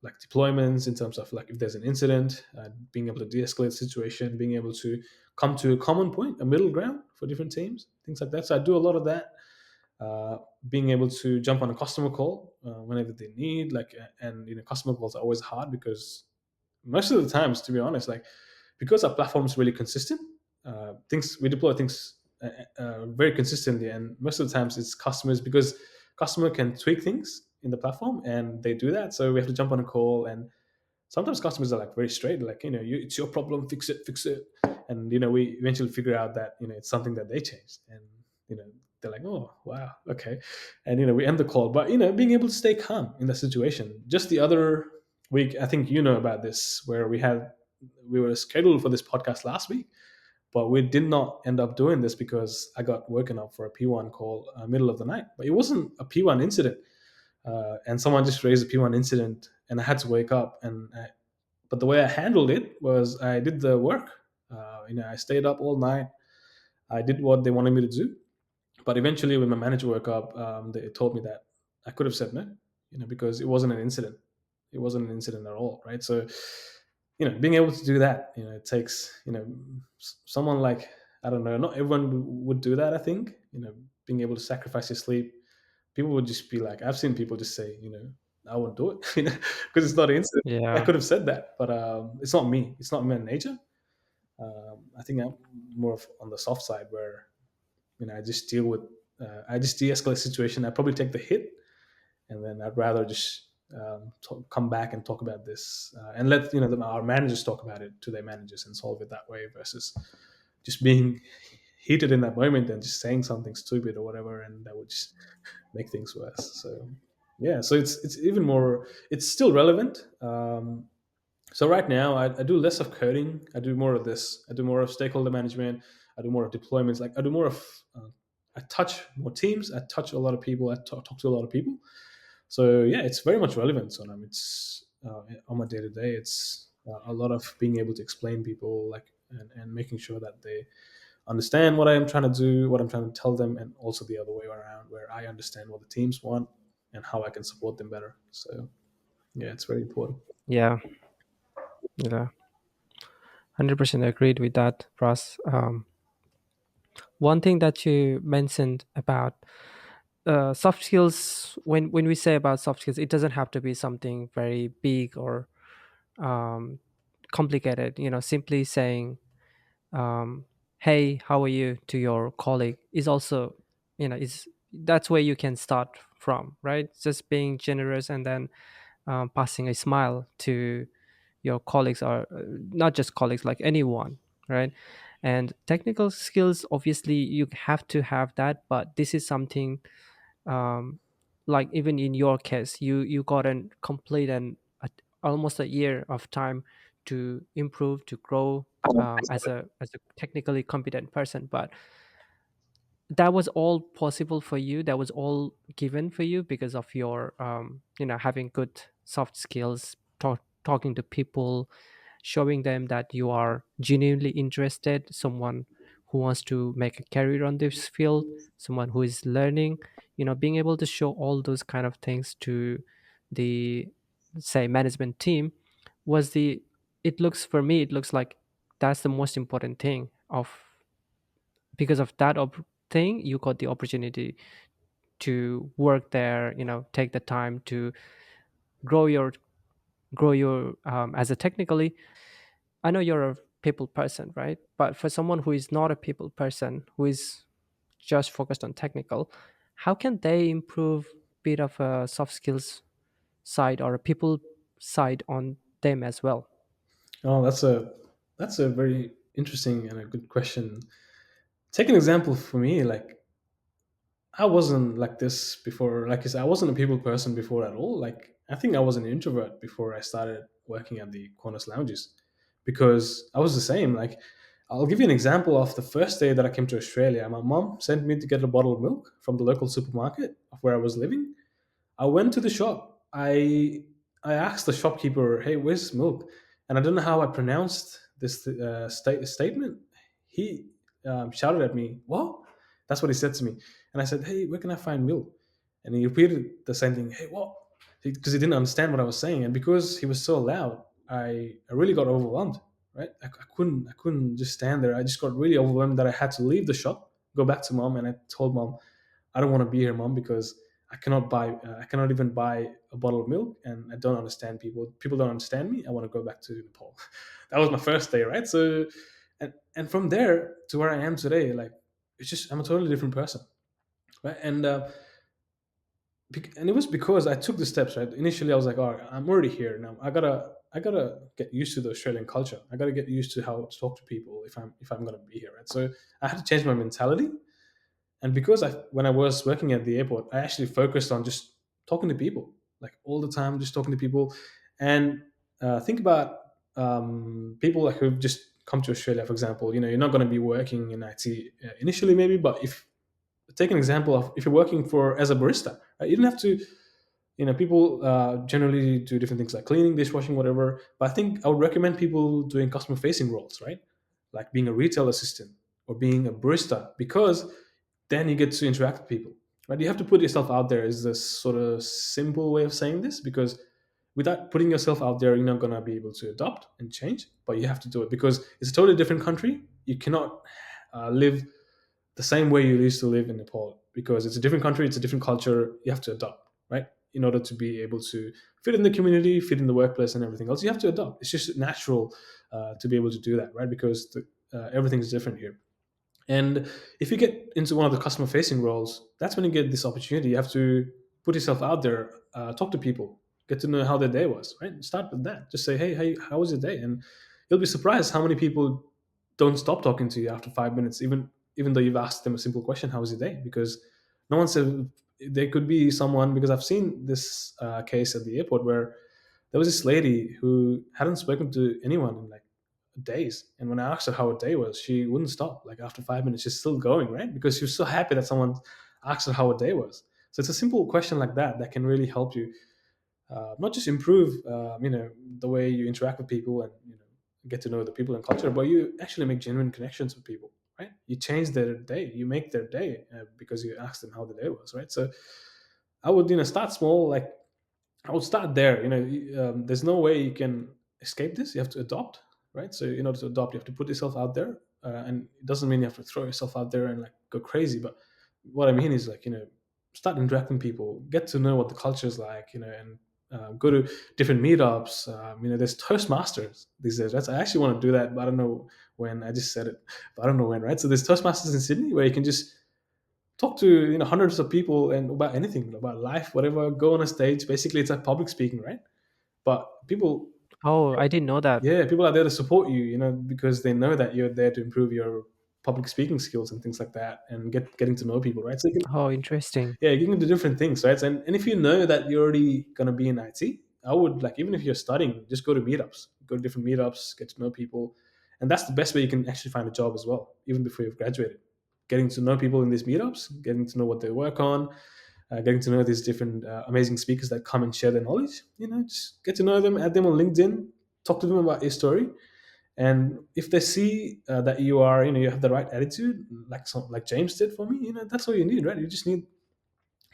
like deployments, in terms of like if there's an incident, being able to de-escalate the situation, being able to come to a common point, a middle ground for different teams, things like that. So I do a lot of that. Being able to jump on a customer call whenever they need, and customer calls are always hard, because most of the times, to be honest, like, because our platform is really consistent, things we deploy things very consistently, and most of the times it's customers, because customer can tweak things in the platform, and they do that. So we have to jump on a call, and sometimes customers are like very straight, like, it's your problem, fix it. And we eventually figure out that it's something that they changed, and you know they're like, oh wow, okay. And we end the call, but being able to stay calm in the situation. Just the other week, I think about this, where we were scheduled for this podcast last week, but we did not end up doing this because I got woken up for a P1 call, middle of the night. But it wasn't a P1 incident, and someone just raised a P1 incident, and I had to wake up. But the way I handled it was I did the work. I stayed up all night. I did what they wanted me to do. But eventually, when my manager woke up, they told me that I could have said no, because it wasn't an incident. It wasn't an incident at all, right? So, being able to do that, it takes, someone like, I don't know, not everyone would do that. I think, being able to sacrifice your sleep, people would just be like, I've seen people just say, I won't do it, because it's not an incident. I Yeah. could have said that, but it's not me. It's not my nature. I think I'm more of on the soft side, where I just deal with, I just de-escalate situation. I probably take the hit, and then I'd rather just come back and talk about this, and let our managers talk about it to their managers and solve it that way, versus just being heated in that moment and just saying something stupid or whatever, and that would just make things worse. So yeah, so it's even more. It's still relevant. So right now, I do less of coding. I do more of this. I do more of stakeholder management. I do more of deployments. Like, I do more of. I touch more teams. I touch a lot of people. I talk to a lot of people. So yeah, it's very much relevant. So it's on my day to day. It's a lot of being able to explain people, like, and making sure that they understand what I am trying to do, what I'm trying to tell them, and also the other way around, where I understand what the teams want and how I can support them better. So yeah, it's very important. Yeah. Yeah. 100% agreed with that, Pras. One thing that you mentioned about soft skills, when we say about soft skills, it doesn't have to be something very big or um, complicated. Simply saying, um, "Hey, how are you?" to your colleague is also, is that's where you can start from, right? Just being generous, and then passing a smile to your colleagues, or not just colleagues, like anyone, right? And technical skills, obviously you have to have that, but this is something, um, like even in your case, you got an complete and almost a year of time to improve, to grow, as a technically competent person. But that was all possible for you, that was all given for you because of your, having good soft skills, talking to people, showing them that you are genuinely interested, someone who wants to make a career on this field, someone who is learning, being able to show all those kind of things to the, say, management team, was the it looks, for me, it looks like that's the most important thing of, because of that thing, you got the opportunity to work there, take the time to grow your as a technically. I know you're a people person, right? But for someone who is not a people person, who is just focused on technical, how can they improve bit of a soft skills side or a people side on them as well? Oh, that's a very interesting and a good question. Take an example for me. Like, I wasn't like this before. Like I said, I wasn't a people person before at all. Like, I think I was an introvert before I started working at the Qantas lounges, because I was the same. Like, I'll give you an example of the first day that I came to Australia. My mom sent me to get a bottle of milk from the local supermarket of where I was living. I went to the shop. I asked the shopkeeper, "Hey, where's milk?" And I don't know how I pronounced this statement. He shouted at me, "What?" That's what he said to me. And I said, "Hey, where can I find milk?" And he repeated the same thing. "Hey, what?" Because he didn't understand what I was saying, and because he was so loud, I really got overwhelmed. Right? I couldn't just stand there. I just got really overwhelmed that I had to leave the shop, go back to mom, and I told mom, I don't want to be here, mom, because I cannot even buy a bottle of milk, and I don't understand people. People don't understand me. I want to go back to Nepal. That was my first day, right? So, and from there to where I am today, like, it's just I'm a totally different person, right? And it was because I took the steps, right? Initially, I was like, all right, I'm already here now. I gotta get used to the Australian culture. I gotta get used to how to talk to people if I'm gonna be here, right? So I had to change my mentality. And because when I was working at the airport, I actually focused on just talking to people, like all the time, just talking to people. And think about people like who've just come to Australia, for example. You're not going to be working in IT initially, maybe, but if take an example of if you're working for as a barista, right, you don't have to. People generally do different things like cleaning, dishwashing, whatever. But I think I would recommend people doing customer facing roles, right? Like being a retail assistant or being a barista, because then you get to interact with people, right? You have to put yourself out there, is this sort of simple way of saying this, because without putting yourself out there, you're not going to be able to adopt and change, but you have to do it because it's a totally different country. You cannot live the same way you used to live in Nepal, because it's a different country, it's a different culture. You have to adopt, right? In order to be able to fit in the community, fit in the workplace, and everything else, you have to adopt. It's just natural to be able to do that, right? Because everything is different here. And if you get into one of the customer facing roles, that's when you get this opportunity. You have to put yourself out there, talk to people, get to know how their day was, right? Start with that. Just say, hey, how was your day? And you'll be surprised how many people don't stop talking to you after 5 minutes, even though you've asked them a simple question, how was your day? Because no one said, there could be someone, because I've seen this case at the airport where there was this lady who hadn't spoken to anyone in like days. And when I asked her how her day was, she wouldn't stop. Like after 5 minutes, she's still going, right? Because she was so happy that someone asked her how her day was. So it's a simple question like that that can really help you not just improve, the way you interact with people and get to know the people and culture, but you actually make genuine connections with people, right? You change their day, you make their day because you ask them how the day was, right? So I would start small, like I would start there. There's no way you can escape this. You have to adopt, right? So in order to adopt, you have to put yourself out there, and it doesn't mean you have to throw yourself out there and like go crazy. But what I mean is like start interacting with people, get to know what the culture is like, and go to different meetups. There's Toastmasters these days. Right? So I actually want to do that, but I don't know when. I just said it, but I don't know when. Right? So there's Toastmasters in Sydney where you can just talk to hundreds of people and about anything, about life, whatever. Go on a stage. Basically, it's like public speaking, right? But people, Oh, I didn't know that. yeah, people are there to support you, because they know that you're there to improve your public speaking skills and things like that, and getting to know people, right? So you can, Oh, interesting. yeah, you can do different things, right? And if you know that you're already gonna be in IT, I would like, even if you're studying, just go to meetups, go to different meetups, get to know people, and that's the best way you can actually find a job as well, even before you've graduated. Getting to know people in these meetups, getting to know what they work on, getting to know these different amazing speakers that come and share their knowledge. Just get to know them, add them on LinkedIn, talk to them about your story, and if they see that you are, you have the right attitude, like James did for me, that's all you need, right? You just need,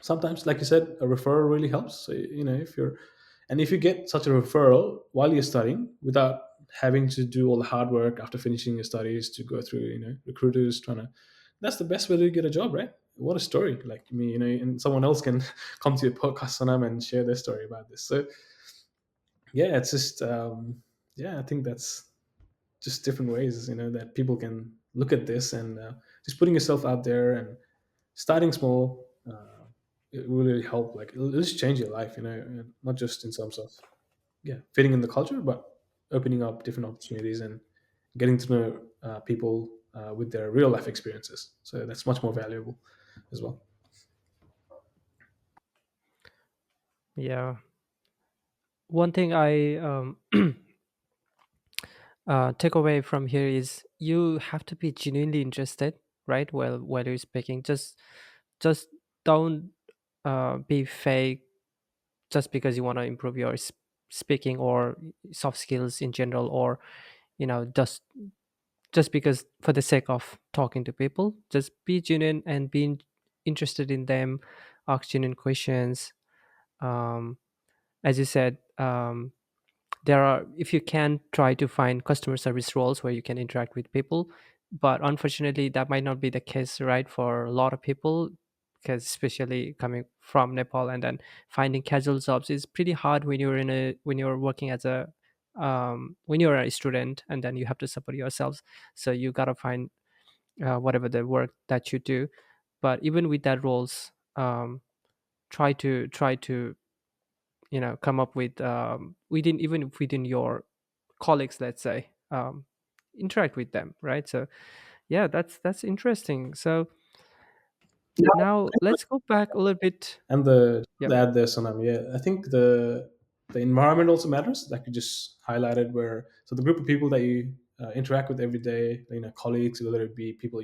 sometimes, like you said, a referral really helps. So, if you get such a referral while you're studying without having to do all the hard work after finishing your studies to go through, recruiters trying to, that's the best way to get a job, right? What a story. Like me, and someone else can come to your podcast on them and share their story about this. So yeah, it's just, yeah, I think that's just different ways, that people can look at this, and just putting yourself out there and starting small, it will really help. Like, it'll just change your life, and not just in terms of, yeah, fitting in the culture, but opening up different opportunities and getting to know people with their real life experiences. So that's much more valuable as well. Yeah. One thing I take away from here is you have to be genuinely interested, right? While you're speaking, just don't be fake just because you want to improve your speaking or soft skills in general, or just because for the sake of talking to people. Just be genuine and being interested in them, ask genuine questions. um, as you said, there are, if you can, try to find customer service roles where you can interact with people, but unfortunately that might not be the case, right, for a lot of people, because especially coming from Nepal, and then finding casual jobs is pretty hard when you're working as a when you're a student, and then you have to support yourselves. So you gotta find whatever the work that you do. But even with that roles, try to come up with, within, even within your colleagues, let's say, interact with them, right? So yeah, that's interesting. So now let's go back a little bit. And the Yep. to add there, Sonam, yeah, I think the environment also matters. Like you just highlighted, where so the group of people that you interact with every day, colleagues, whether it be people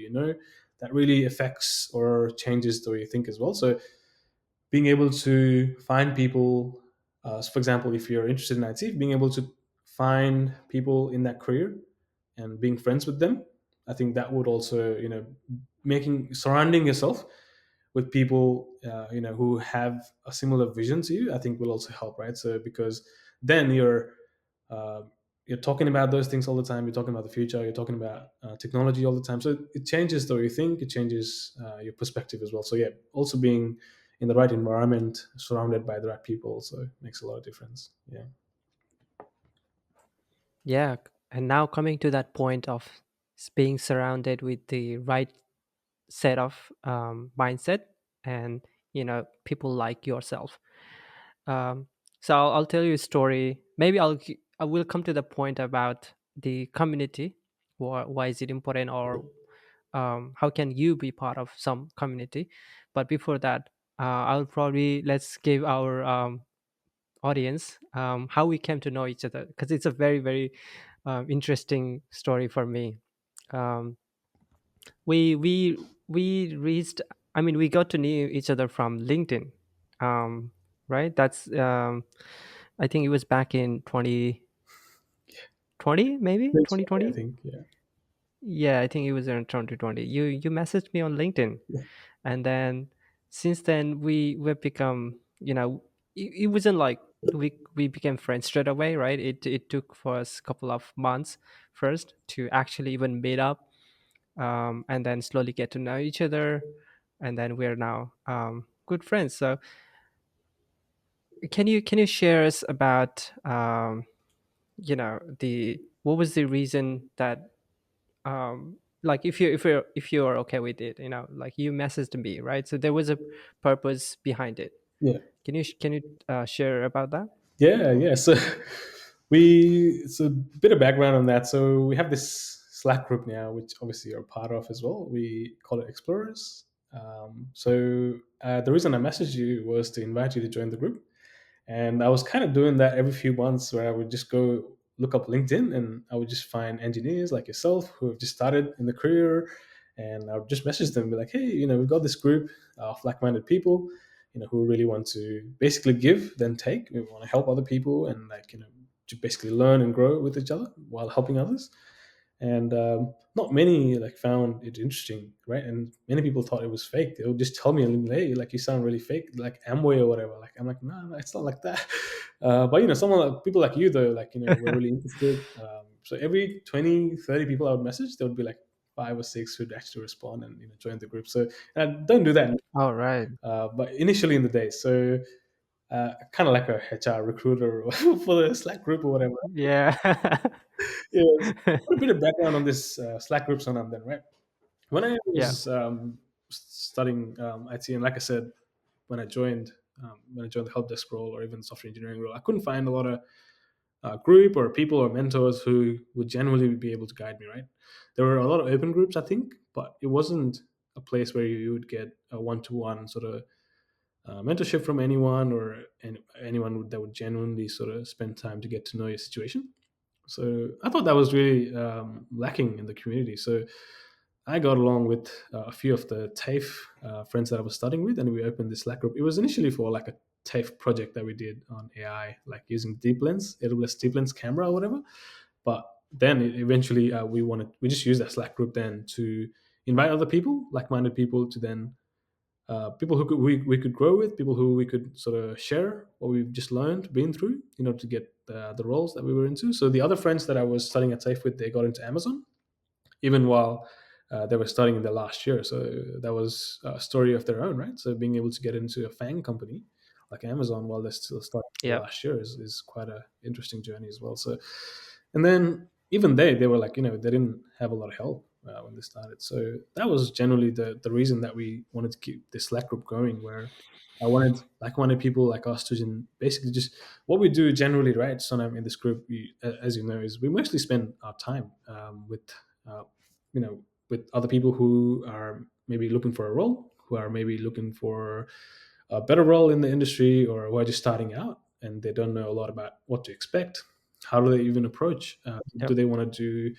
that really affects or changes the way you think as well. So being able to find people, for example, if you're interested in IT, being able to find people in that career and being friends with them, I think that would also, making surrounding yourself with people, who have a similar vision to you, I think will also help, right? So because then uh, you're talking about those things all the time. You're talking about the future. You're talking about technology all the time. So it changes the way you think. It changes your perspective as well. So yeah, also being in the right environment, surrounded by the right people, also makes a lot of difference. Yeah. Yeah, and now coming to that point of being surrounded with the right set of mindset, and people like yourself. um, so I'll tell you a story. Maybe I will come to the point about the community. Why is it important, or how can you be part of some community? But before that, I'll probably, let's give our audience how we came to know each other, because it's a very very interesting story for me. um, we reached, I mean, we got to know each other from LinkedIn. um, right, that's I think it was back in 2020, maybe I 2020. think, yeah. Yeah, I think it was around 2020. You messaged me on LinkedIn, Yeah. and then since then we've become, it wasn't like we became friends straight away, right? It took for us a couple of months first to actually even meet up, and then slowly get to know each other, and then we're now good friends. So can you share us about the what was the reason that like if you're okay with it, like you messaged me, right? So there was a purpose behind it. Yeah. Can you share about that? Yeah, yeah. So it's a bit of background on that. So we have this Slack group now, which obviously you're part of as well. We call it Explorers. The reason I messaged you was to invite you to join the group. And I was kind of doing that every few months where I would just go look up LinkedIn and I would just find engineers like yourself who have just started in the career. And I would just message them and be like, hey, we've got this group of like minded people, who really want to basically give, then take. We want to help other people and like, to basically learn and grow with each other while helping others. And not many like found it interesting, right? And many people thought it was fake. They would just tell me, hey, like you sound really fake, like Amway or whatever. Like I'm like, no, no, it's not like that. But someone like people like you though, like we're really interested. So every 20, 30 people I would message, there would be like five or six who'd actually respond and join the group. So and I don't do that, All right. but initially in the day. So kind of like a HR recruiter for the Slack group or whatever. Yeah. Yeah, put a bit of background on this Slack group, Sonam, then, right? When I Yeah. was studying IT, and like I said, when I joined the help desk role or even software engineering role, I couldn't find a lot of group or people or mentors who would genuinely be able to guide me. Right? There were a lot of open groups, I think, but it wasn't a place where you would get a one-to-one sort of mentorship from anyone or anyone that would genuinely sort of spend time to get to know your situation. So I thought that was really lacking in the community. So I got along with a few of the TAFE friends that I was studying with, and we opened this Slack group. It was initially for like a TAFE project that we did on AI, like using Deep Lens, AWS Deep Lens camera or whatever. But then eventually we just used that Slack group then to invite other people, like-minded people, to then people who we could grow with, people who we could sort of share what we've just learned, been through, to get the roles that we were into. So the other friends that I was studying at TAFE with, they got into Amazon even while they were studying in their last year. So that was a story of their own, right? So being able to get into a FANG company like Amazon while they're still studying the Yeah. last year is quite a interesting journey as well. So, and then even they were like, they didn't have a lot of help when they started. So that was generally the reason that we wanted to keep this Slack group going, where I wanted people like us to basically just what we do generally, right? So in this group, as you know, is we mostly spend our time with uh, you know with other people who are maybe looking for a role, who are maybe looking for a better role in the industry, or who are just starting out and they don't know a lot about what to expect. How do they even approach? Do Yep. they want to do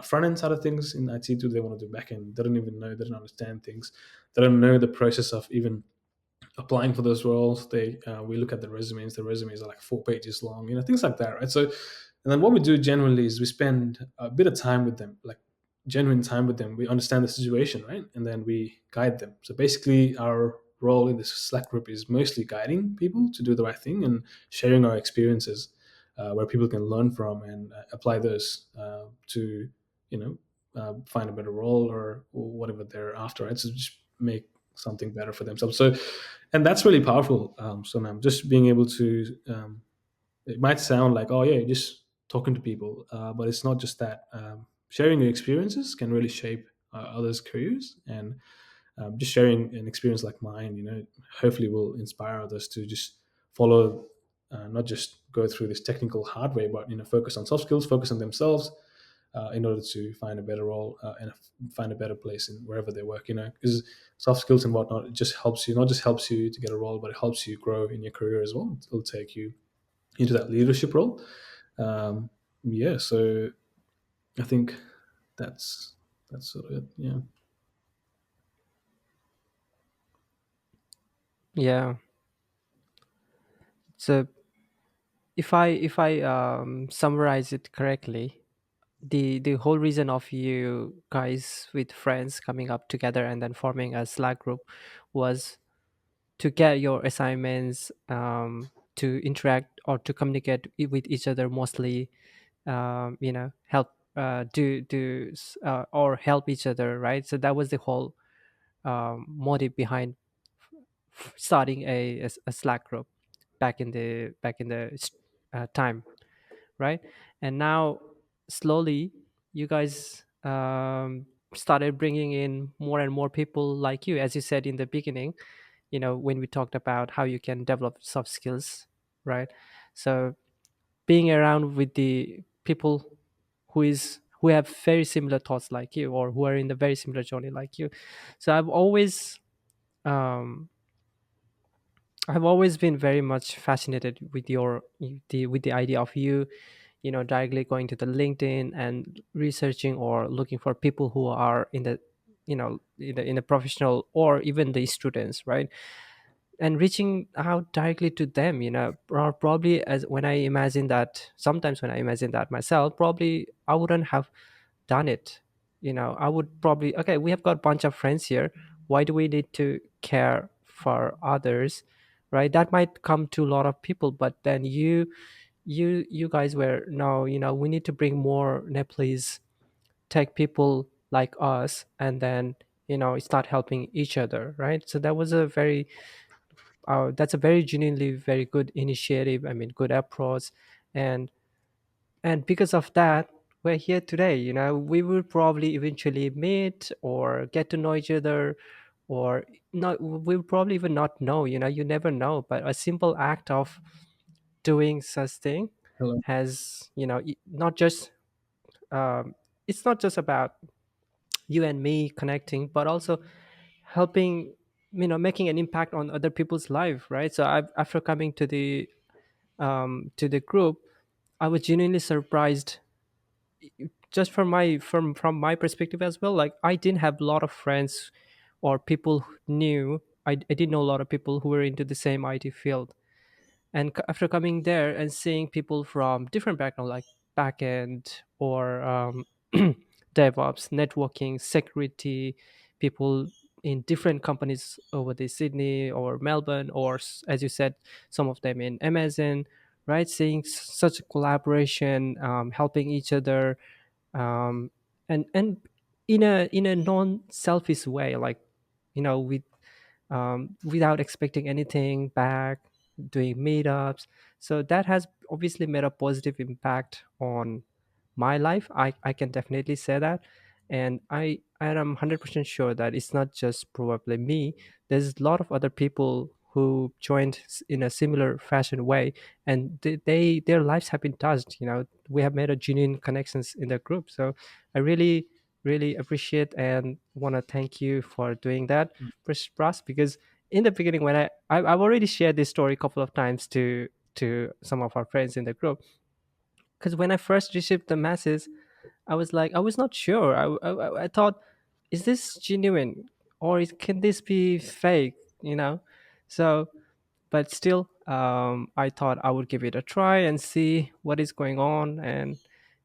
front end side of things in IT? Do they want to do back end? They don't even know. They don't understand things. They don't know the process of even applying for those roles. We look at the resumes. The resumes are like 4 pages long, things like that, right? So, and then what we do generally is we spend a bit of time with them, like genuine time with them. We understand the situation, right, and then we guide them. So basically, our role in this Slack group is mostly guiding people to do the right thing and sharing our experiences, where people can learn from and apply those to find a better role or whatever they're after, right? So just make something better for themselves. So, and that's really powerful. So now just being able to, it might sound like, oh yeah, you're just talking to people, but it's not just that. Sharing your experiences can really shape others' careers, and just sharing an experience like mine, hopefully will inspire others to just follow, not just go through this technical hard way, but focus on soft skills, focus on themselves, in order to find a better role and find a better place in wherever they work. Because soft skills and whatnot, it just helps you, not just helps you to get a role, but it helps you grow in your career as well. It'll take you into that leadership role. Um, yeah, so I think that's sort of it. Yeah. Yeah. So if I summarize it correctly, the whole reason of you guys with friends coming up together and then forming a Slack group was to get your assignments, to interact or to communicate with each other mostly, help or help each other, right? So that was the whole motive behind starting a Slack group. back in the time, right? And now slowly you guys started bringing in more and more people like you, as you said in the beginning, when we talked about how you can develop soft skills, right? So being around with the people who have very similar thoughts like you, or who are in the very similar journey like you. So um I've always been very much fascinated with the idea of you, directly going to the LinkedIn and researching or looking for people who are in the, in the professional, or even the students, right? And reaching out directly to them, or probably, as when I imagine that, sometimes when I imagine that myself, probably I wouldn't have done it. I would probably, okay, we have got a bunch of friends here, why do we need to care for others, right? That might come to a lot of people, but then you guys were, no, we need to bring more Nepalese tech people like us, and then start helping each other, right? So that was a very that's a very genuinely very good initiative, I mean, good approach. And and because of that, we're here today. We will probably eventually meet or get to know each other, or not, we'll probably even not know, you never know, but a simple act of doing such thing Hello. has, not just it's not just about you and me connecting, but also helping, making an impact on other people's life, right? So after coming to the group, I was genuinely surprised, just from my perspective as well. Like, I didn't have a lot of friends or people who knew. I didn't know a lot of people who were into the same IT field. And after coming there and seeing people from different backgrounds, like backend or DevOps, networking, security, people in different companies over the Sydney or Melbourne, or as you said, some of them in Amazon, right? Seeing such a collaboration, helping each other, um, and in a non-selfish way, like, with without expecting anything back, doing meetups. So that has obviously made a positive impact on my life. I can definitely say that. And I am 100% sure that it's not just probably me. There's a lot of other people who joined in a similar fashion way, and their lives have been touched. We have made a genuine connections in the group. So I really, really appreciate and want to thank you for doing that, Pras, because in the beginning, when I've already shared this story a couple of times to some of our friends in the group, because when I first received the message, I was like, I was not sure. I thought, is this genuine, or can this be fake? So, but still, I thought I would give it a try and see what is going on, and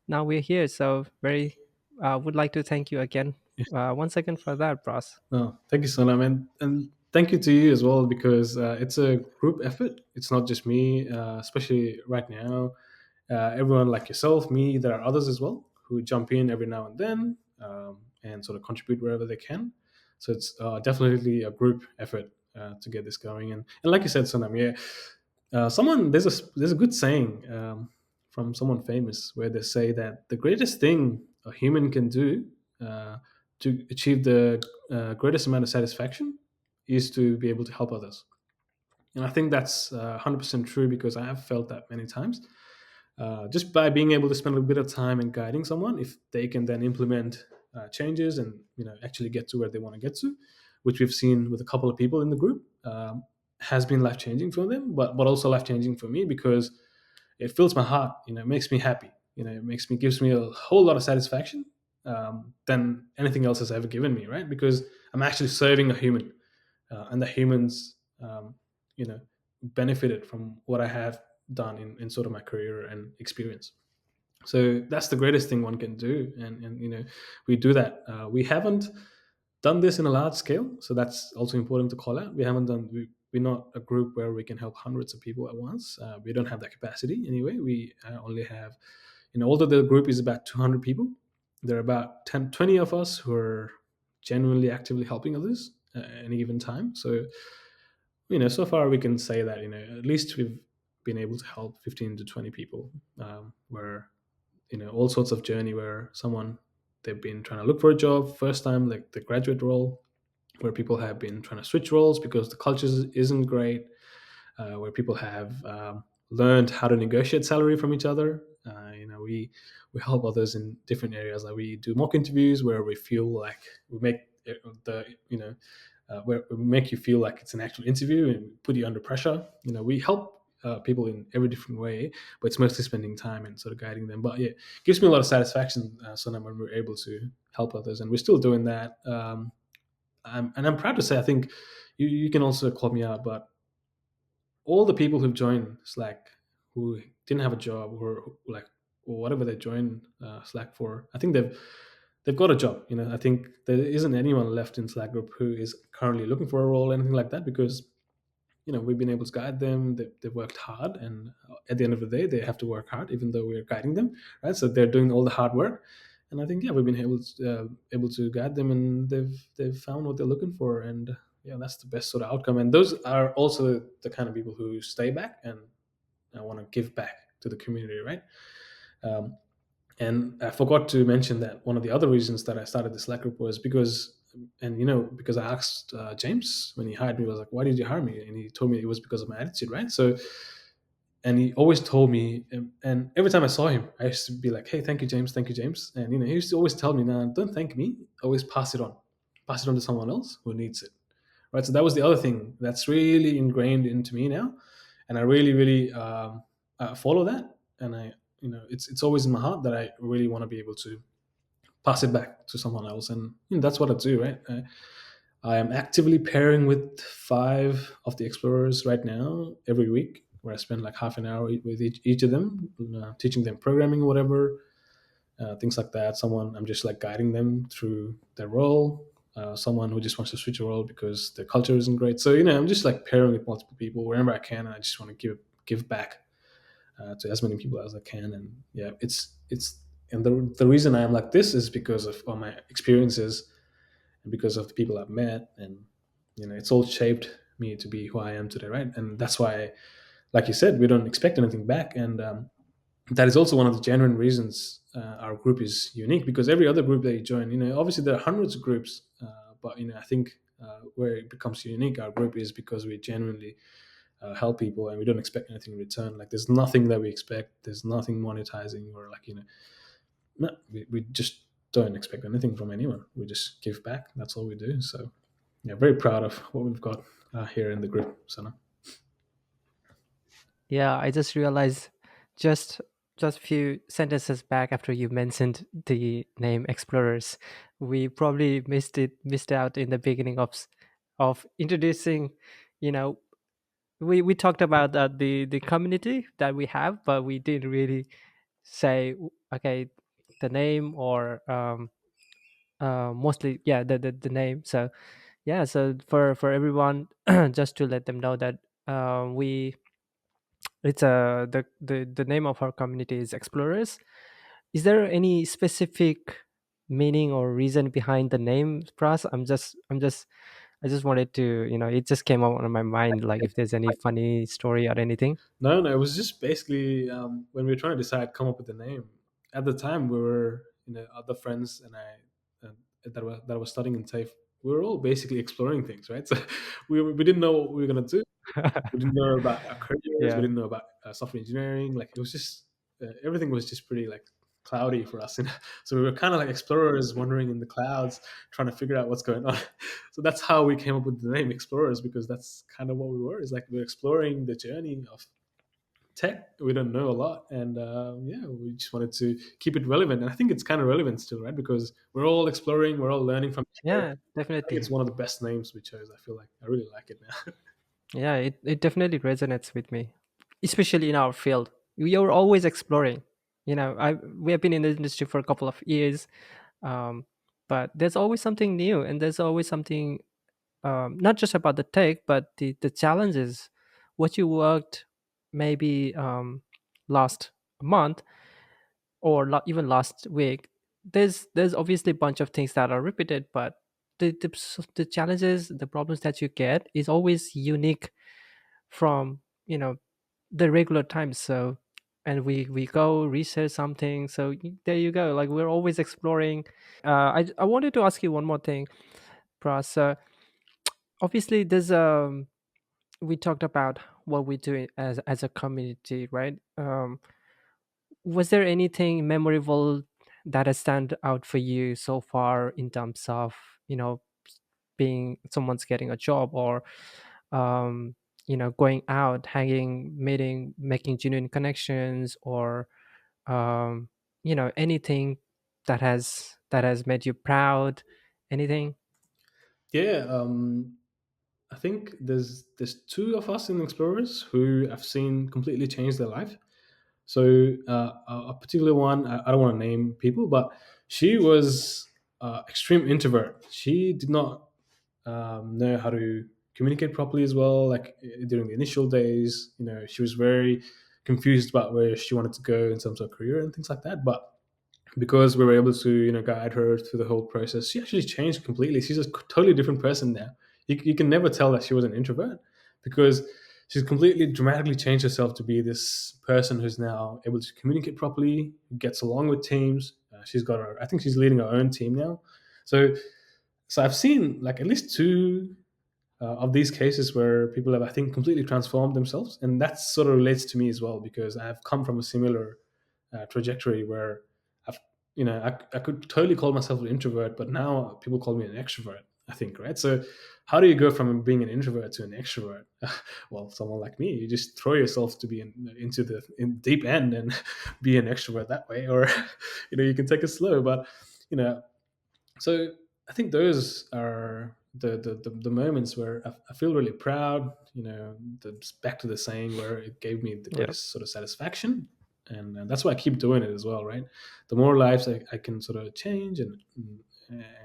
now we're here. So very, would like to thank you again, once again for that, Bros. No, thank you, Sonam, and thank you to you as well, because it's a group effort. It's not just me, especially right now. Everyone like yourself, me, there are others as well who jump in every now and then, and sort of contribute wherever they can. So it's definitely a group effort to get this going. And like you said, Sonam, yeah, someone there's a good saying from someone famous where they say that the greatest thing a human can do uh, to achieve the greatest amount of satisfaction is to be able to help others. And I think that's 100% true, because I have felt that many times. Just by being able to spend a little bit of time and guiding someone, if they can then implement changes and actually get to where they want to get to, which we've seen with a couple of people in the group, has been life changing for them, but also life changing for me, because it fills my heart. It makes me happy. It gives me a whole lot of satisfaction than anything else has ever given me, right? Because I'm actually serving a human, and the humans, you know, benefited from what I have done in sort of my career and experience. So that's the greatest thing one can do, and we do that. We haven't done this in a large scale, so that's also important to call out. We're not a group where we can help hundreds of people at once. We don't have that capacity anyway. We only have, although the group is about 200 people, there are about 10, 20 of us who are genuinely actively helping others at any given time. So so far we can say that at least we've been able to help 15 to 20 people, where all sorts of journey, where someone, they've been trying to look for a job first time, like the graduate role, where people have been trying to switch roles because the culture isn't great, where people have learned how to negotiate salary from each other. We help others in different areas. Like we do mock interviews where we feel like we make the where we make you feel like it's an actual interview and put you under pressure. We help people in every different way, but it's mostly spending time and sort of guiding them. But yeah, it gives me a lot of satisfaction, Sonam, when we're able to help others, and we're still doing that. And I'm proud to say, I think you can also call me out, but all the people who've joined Slack who didn't have a job, or like, or whatever they joined Slack for, I think they've got a job. I think there isn't anyone left in Slack group who is currently looking for a role or anything like that, because we've been able to guide them. They've worked hard, and at the end of the day, they have to work hard, even though we're guiding them, right? So they're doing all the hard work, and I think, yeah, we've been able to guide them, and they've found what they're looking for, and yeah, that's the best sort of outcome. And those are also the kind of people who stay back and want to give back to the community, right? Um, and I forgot to mention that one of the other reasons that I started the Slack group was because, and because I asked James when he hired me, I was like, "Why did you hire me?" And he told me it was because of my attitude, right? So, and he always told me, and every time I saw him, I used to be like, "Hey, thank you, James." And he used to always tell me, "Nah, don't thank me. Always pass it on to someone else who needs it." Right. So that was the other thing that's really ingrained into me now, and I really, really follow that. And it's always in my heart that I really want to be able to pass it back to someone else, and that's what I do, right? I am actively pairing with 5 of the explorers right now every week, where I spend like half an hour with each of them, teaching them programming, whatever, things like that. Someone, I'm just like guiding them through their role. Someone who just wants to switch a role because their culture isn't great. So I'm just like pairing with multiple people wherever I can, and I just want to give back to as many people as I can. And yeah, it's and the reason I am like this is because of all my experiences, and because of the people I've met, and it's all shaped me to be who I am today, right? And that's why, like you said, we don't expect anything back, and that is also one of the genuine reasons our group is unique, because every other group that you join, obviously there are hundreds of groups, but I think where it becomes unique, our group, is because we genuinely help people, and we don't expect anything in return. Like there's nothing that we expect. There's nothing monetizing, or like no, we just don't expect anything from anyone. We just give back. That's all we do. So yeah, very proud of what we've got here in the group. So no. Yeah, I just realized just just few sentences back after you mentioned the name Explorers, we probably missed out in the beginning of introducing. You know, we talked about the community that we have, but we didn't really say okay the name or mostly yeah the name. So yeah, so for everyone, just to let them know that we it's the name of our community is Explorers. Is there any specific meaning or reason behind the name, Pras? I just wanted to, it just came up on my mind, like if there's any funny story or anything. No, no, it was just basically when we were trying to decide, come up with a name. At the time, we were, other friends and I that was studying in TAFE. We were all basically exploring things, right? So we didn't know what we were gonna do. We didn't know about our careers. We Yeah. didn't know about software engineering. Like it was just everything was just pretty like cloudy for us. So we were kind of like explorers wandering in the clouds, trying to figure out what's going on. So that's how we came up with the name Explorers, because that's kind of what we were. It's like we're exploring the journey of tech. We don't know a lot, and yeah, we just wanted to keep it relevant. And I think it's kind of relevant still, right? Because we're all exploring, we're all learning from each other. Yeah, I think definitely. it's one of the best names we chose. I feel like I really like it now. Yeah, it definitely resonates with me, especially in our field. We are always exploring. We have been in the industry for a couple of years, um, but there's always something new, and there's always something, not just about the tech, but the challenges, what you worked maybe last month or even last week. There's obviously a bunch of things that are repeated, but the challenges, the problems that you get is always unique from the regular times. So, and we go research something. So there you go. Like we're always exploring. I wanted to ask you one more thing, Pras. Obviously, there's we talked about what we do as a community, right? Was there anything memorable that has stand out for you so far in terms of, you know, being someone's getting a job, or um, going out, hanging, meeting, making genuine connections, or anything that has made you proud, anything? Yeah, I think there's two of us in Explorers who I've seen completely change their life. So a particular one, I don't want to name people, but she was extreme introvert. She did not know how to communicate properly as well. Like during the initial days, she was very confused about where she wanted to go in terms of career and things like that. But because we were able to guide her through the whole process, she actually changed completely. She's a totally different person now. You can never tell that she was an introvert, because she's completely dramatically changed herself to be this person who's now able to communicate properly, gets along with teams. She's got her, I think she's leading her own team now. So so I've seen like at least two of these cases where people have, I think, completely transformed themselves, and that sort of relates to me as well, because I've come from a similar trajectory where I've, I could totally call myself an introvert, but now people call me an extrovert. I think, right? So, how do you go from being an introvert to an extrovert? Well, someone like me, you just throw yourself to be into the deep end and be an extrovert that way, or you can take it slow, but you know so I think those are the moments where I feel really proud. Back to the saying where it gave me the Yeah. greatest sort of satisfaction, and that's why I keep doing it as well. Right, the more lives I can sort of change and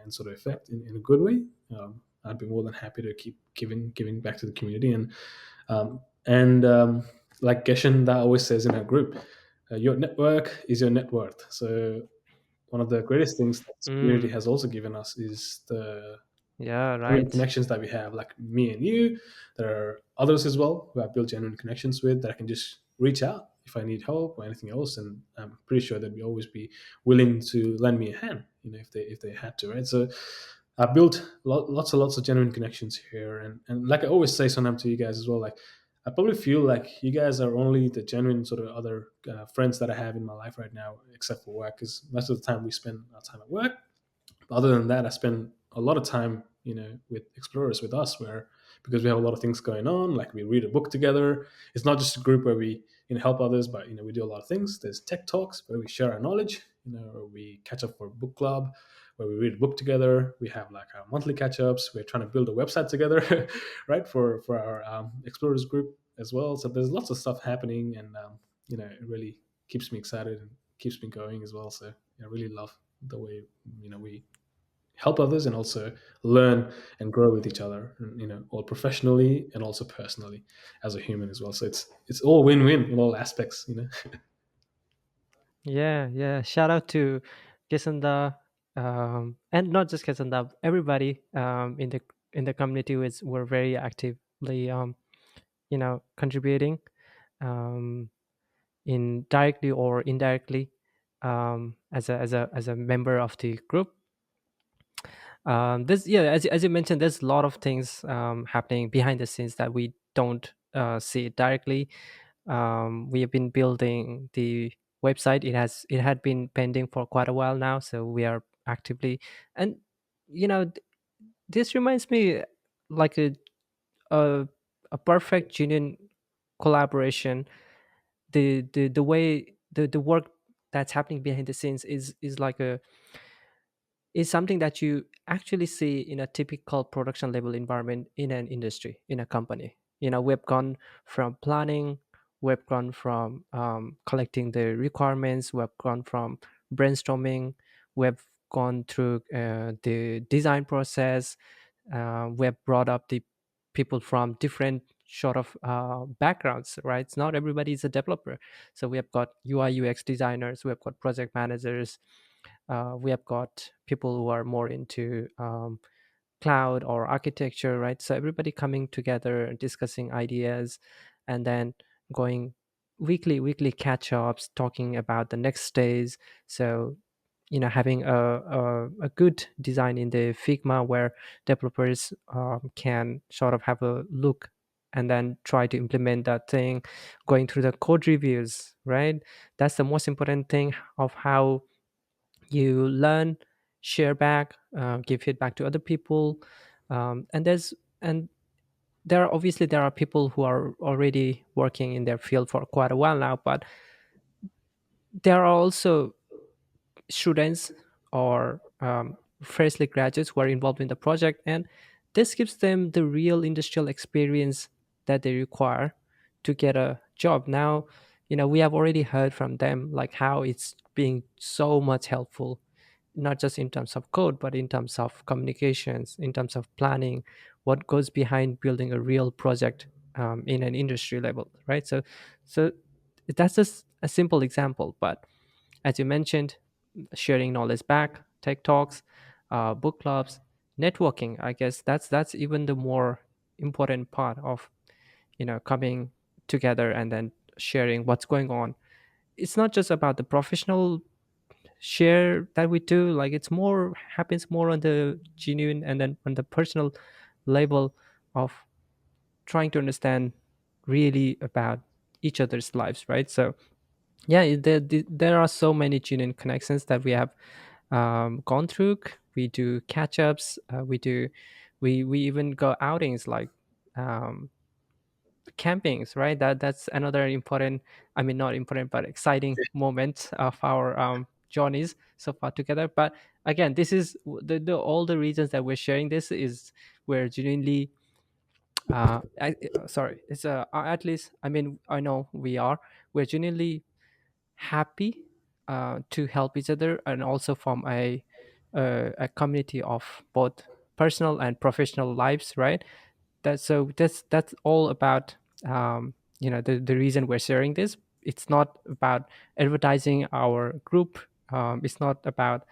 sort of affect in a good way, I'd be more than happy to keep giving back to the community. And like Geshen that always says in our group, your network is your net worth. So one of the greatest things that this community Mm, has also given us is the yeah, genuine right. connections that we have, like me and you. There are others as well who I've built genuine connections with that I can just reach out if I need help or anything else, and I'm pretty sure they'd always be willing to lend me a hand, if they had to, right? So I built lots and lots of genuine connections here, and like I always say sometimes to you guys as well, like I probably feel like you guys are only the genuine sort of other friends that I have in my life right now, except for work, because most of the time we spend our time at work. But other than that, I spend a lot of time, with explorers with us, where because we have a lot of things going on, like we read a book together. It's not just a group where we help others, but we do a lot of things. There's tech talks where we share our knowledge. Or we catch up for a book club where we read a book together. We have like our monthly catch ups. We're trying to build a website together, right, for our explorers group as well. So there's lots of stuff happening, and it really keeps me excited and keeps me going as well. So I really love the way we help others and also learn and grow with each other, all professionally and also personally as a human as well. So it's all win-win in all aspects. Yeah, yeah. Shout out to Kesanda, and not just Kesanda, everybody in the community was were very actively contributing, um, in directly or indirectly, as a member of the group. This, yeah, as you mentioned, there's a lot of things happening behind the scenes that we don't see directly. We have been building the website. It had been pending for quite a while now, so we are actively, and this reminds me like a, a perfect genuine collaboration. The way the work that's happening behind the scenes is like a is something that you actually see in a typical production level environment in an industry, in a company. We've gone from planning, we've gone from collecting the requirements, we've gone from brainstorming, we've gone through the design process. We have brought up the people from different sort of backgrounds, right? It's not everybody is a developer. So we have got UI UX designers, we have got project managers, we have got people who are more into cloud or architecture, right? So everybody coming together, discussing ideas, and then going weekly catch ups, talking about the next days. So having a good design in the Figma where developers can sort of have a look and then try to implement that thing, going through the code reviews, right? That's the most important thing of how you learn, share back, give feedback to other people. And there are people who are already working in their field for quite a while now, but there are also students or freshly graduates who are involved in the project, and this gives them the real industrial experience that they require to get a job. Now, we have already heard from them like how it's being so much helpful, not just in terms of code, but in terms of communications, in terms of planning, what goes behind building a real project in an industry level, right? So that's just a simple example, but as you mentioned, sharing knowledge back, tech talks, book clubs, networking. I guess that's even the more important part of coming together and then sharing what's going on. It's not just about the professional share that we do. Like it's more happens more on the genuine and then on the personal level of trying to understand really about each other's lives, right? So yeah, there are so many genuine connections that we have gone through. We do catch ups. We even go outings like um, campings, right? That's another important. I mean, not important, but exciting moment of our journeys so far together. But again, this is all the reasons that we're sharing this is we're genuinely. Sorry, it's at least I mean I know we are. We're genuinely happy to help each other and also form a community of both personal and professional lives, right? That's all about the reason we're sharing this. It's not about advertising our group. It's not about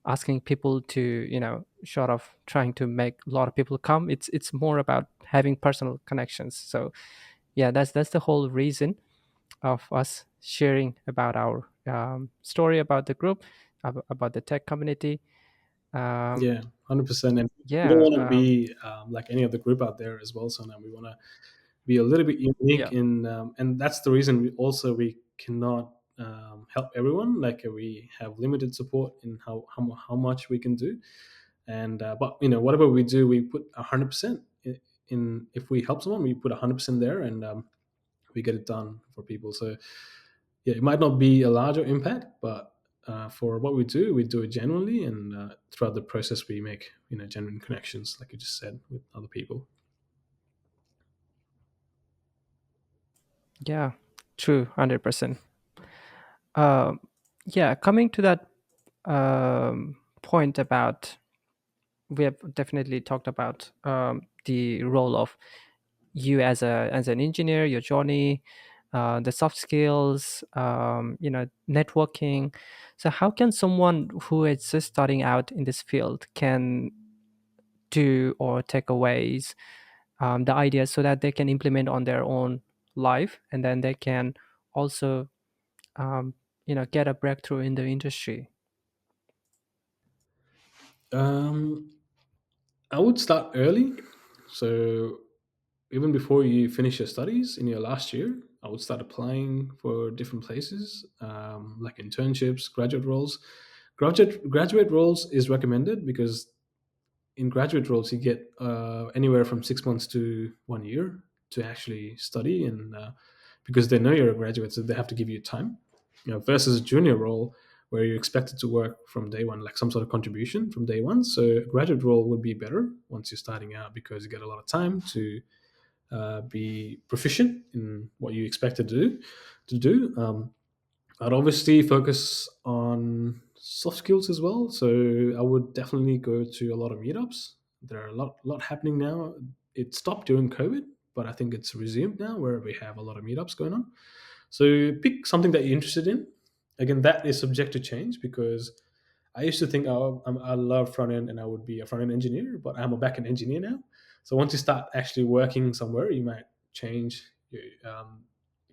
asking people to sort of trying to make a lot of people come. It's more about having personal connections. So yeah, that's the whole reason of us sharing about our story about the group, about the tech community. um, Yeah, 100%. And we don't yeah want to be like any other group out there as well. So now we want to be a little bit unique yeah in, and that's the reason we cannot help everyone. Like we have limited support in how much we can do. And but whatever we do, we put 100% in. If we help someone, we put 100% there, and we get it done for people. So yeah, it might not be a larger impact, but for what we do it genuinely, and throughout the process, we make genuine connections, like you just said, with other people. yeah true, 100%. um, yeah, coming to that point about, we have definitely talked about the role of you as an engineer, your journey, the soft skills, networking. So how can someone who is just starting out in this field can do or take away the ideas so that they can implement on their own life, and then they can also um, get a breakthrough in the industry? um, I would start early. So even before you finish your studies in your last year, I would start applying for different places, like internships, graduate roles. Graduate roles is recommended because in graduate roles you get anywhere from 6 months to 1 year to actually study, and because they know you're a graduate, so they have to give you time. Versus a junior role where you're expected to work from day one, like some sort of contribution from day one. So a graduate role would be better once you're starting out because you get a lot of time to be proficient in what you expect to do. I'd obviously focus on soft skills as well. So I would definitely go to a lot of meetups. There are a lot happening now. It stopped during COVID, but I think it's resumed now where we have a lot of meetups going on. So pick something that you're interested in. Again, that is subject to change because I used to think, oh, I love front end and I would be a front end engineer, but I'm a back end engineer now. So once you start actually working somewhere, you might change your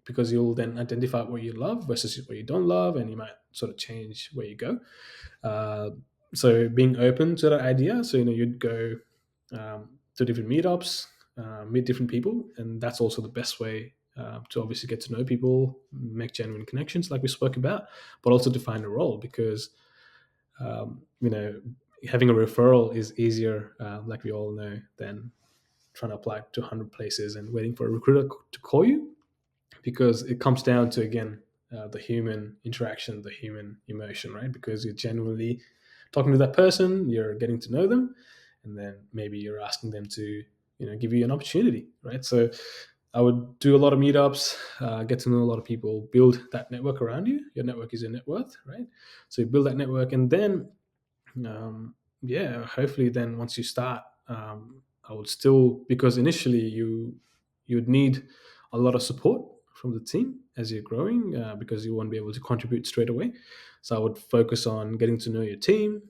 because you'll then identify what you love versus what you don't love, and you might sort of change where you go. Uh, so being open to that idea, so you'd go to different meetups, meet different people, and that's also the best way to obviously get to know people, make genuine connections, like we spoke about, but also to find a role because you know having a referral is easier, like we all know, than trying to apply to 100 places and waiting for a recruiter to call you, because it comes down to, again, the human interaction, the human emotion, right? Because you're genuinely talking to that person, you're getting to know them, and then maybe you're asking them to give you an opportunity, right? So I would do a lot of meetups, get to know a lot of people, build that network around you. Your network is your net worth, right? So you build that network, and then yeah, hopefully then once you start, I would still, because initially you'd need a lot of support from the team as you're growing, because you won't be able to contribute straight away. So I would focus on getting to know your team,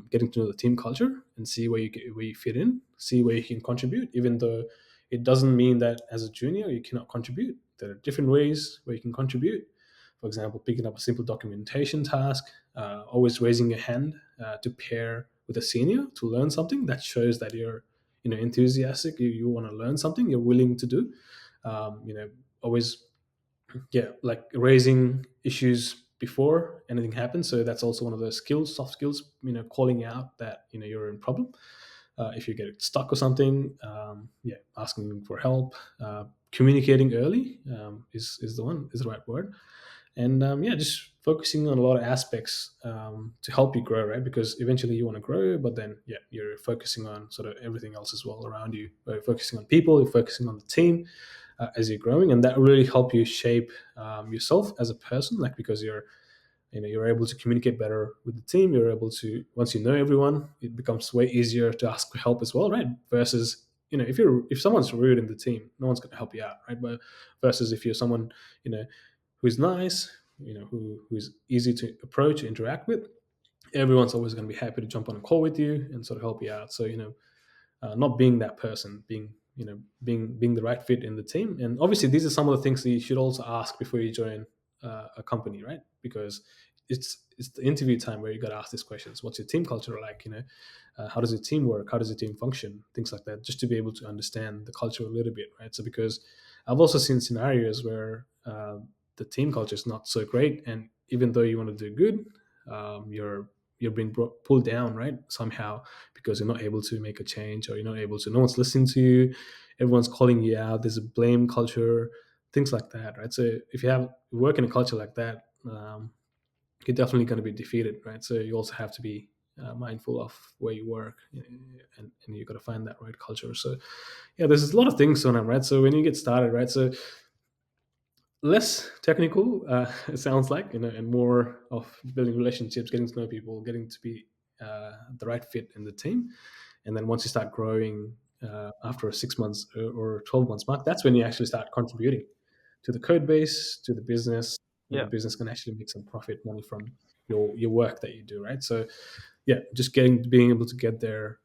getting to know the team culture, and see where you fit in, see where you can contribute, even though it doesn't mean that as a junior you cannot contribute. There are different ways where you can contribute. For example, picking up a simple documentation task, always raising your hand to pair with a senior to learn something. That shows that you're enthusiastic. You want to learn something. You're willing to do. Always, yeah, like raising issues before anything happens. So that's also one of those skills, soft skills. Calling out that you're in problem. If you get stuck or something, yeah, asking for help, communicating early is the right word. And yeah, just focusing on a lot of aspects to help you grow, right? Because eventually you want to grow, but then yeah, you're focusing on sort of everything else as well around you. You're focusing on people, you're focusing on the team as you're growing, and that will really help you shape yourself as a person, like because you're able to communicate better with the team. You're able to, once you know everyone, it becomes way easier to ask for help as well, right? Versus if someone's rude in the team, no one's going to help you out, right? But versus if you're someone you know who's nice, who's easy to approach, interact with, everyone's always going to be happy to jump on a call with you and sort of help you out. So not being that person, being the right fit in the team. And obviously, these are some of the things that you should also ask before you join a company, right? Because it's the interview time where you got to ask these questions. What's your team culture like? How does your team work? How does your team function? Things like that, just to be able to understand the culture a little bit, right? So because I've also seen scenarios where the team culture is not so great, and even though you want to do good, you're being pulled down, right? Somehow, because you're not able to make a change, or you're not able to, no one's listening to you, everyone's calling you out, there's a blame culture, things like that, right? So if you work in a culture like that, you're definitely going to be defeated, right? So you also have to be mindful of where you work, and you got to find that right culture. So yeah, there's a lot of things on it, right? So when you get started, right, so less technical, it sounds like, and more of building relationships, getting to know people, getting to be the right fit in the team. And then once you start growing, after a 6 months or 12 months mark, that's when you actually start contributing to the code base, to the business, and the Yeah. business can actually make some profit money from your work that you do, right? So yeah, just being able to get there,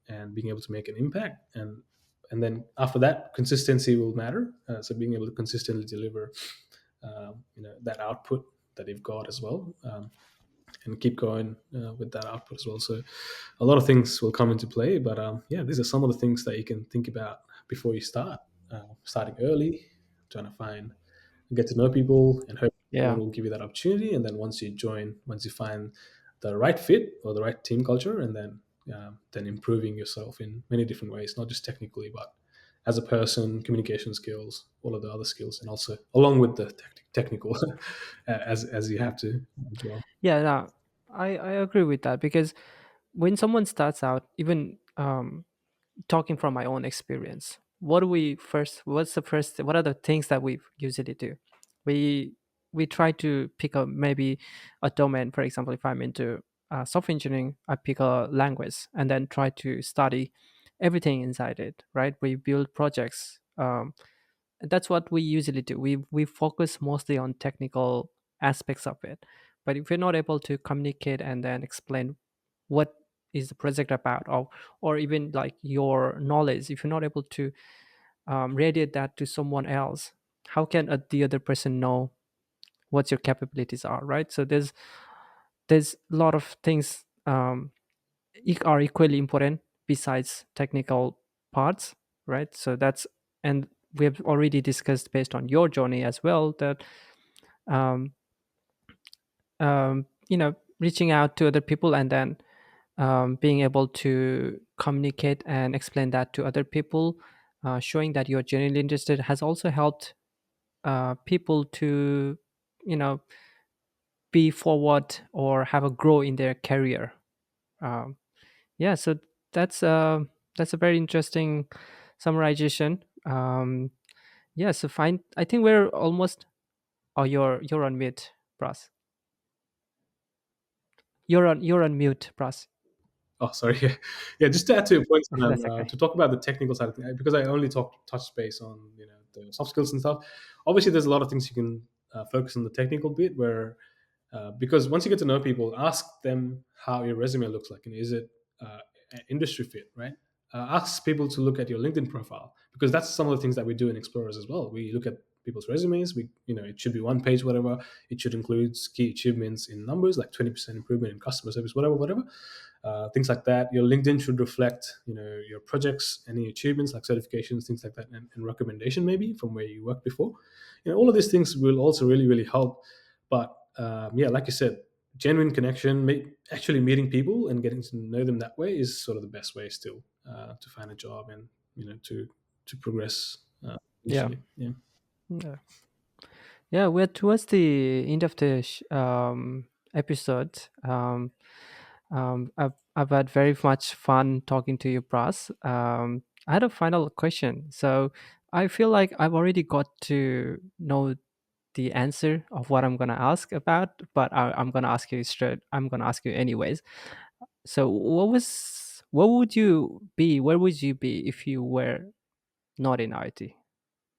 and being able to make an impact, and then after that, consistency will matter. So being able to consistently deliver, that output that you've got as well, and keep going with that output as well. So a lot of things will come into play, but yeah, these are some of the things that you can think about before you start. Starting early, trying to get to know people, and hope Yeah. someone will give you that opportunity. And then once you find the right fit or the right team culture, and then improving yourself in many different ways, not just technically, but as a person, communication skills, all of the other skills, and also along with the technical, as you have to as well. Yeah, no, I agree with that because when someone starts out, even talking from my own experience, what are the things that we usually do? We try to pick a maybe a domain. For example, if I'm into software engineering, I pick a language and then try to study everything inside it, right? We build projects. That's what we usually do. We focus mostly on technical aspects of it, but if you're not able to communicate and then explain what is the project about, or even like your knowledge, if you're not able to radiate that to someone else, how can the other person know what your capabilities are, right? So there's a lot of things are equally important besides technical parts, right? So that's, and we have already discussed based on your journey as well that um, reaching out to other people and then being able to communicate and explain that to other people, showing that you're genuinely interested, has also helped people to, you know, be forward or have a grow in their career. Um, yeah, so that's uh, that's a very interesting summarization. Yeah, so fine. I think we're almost. Oh, you're on mute, Pras. You're on mute, Pras. Oh, sorry. Yeah, just to add to your point, That's okay. to talk about the technical side of things, because I only touch base on the soft skills and stuff. Obviously, there's a lot of things you can focus on the technical bit where because once you get to know people, ask them how your resume looks like, and is it an industry fit, right? Ask people to look at your LinkedIn profile because that's some of the things that we do in Explorers as well. We look at people's resumes. It should be one page, whatever. It should include key achievements in numbers, like 20% improvement in customer service, whatever. Things like that. Your LinkedIn should reflect, your projects, any achievements like certifications, things like that, and recommendation maybe from where you worked before. All of these things will also really, really help. But yeah, like you said, genuine connection, actually meeting people and getting to know them that way is sort of the best way still to find a job and to progress Yeah. initially. Yeah. Yeah. Yeah, we're towards the end of the episode. I've had very much fun talking to you, Pras. I had a final question. So I feel like I've already got to know the answer of what I'm gonna ask about, but I'm gonna ask you straight. I'm gonna ask you anyways. So what would you be? Where would you be if you were not in IT?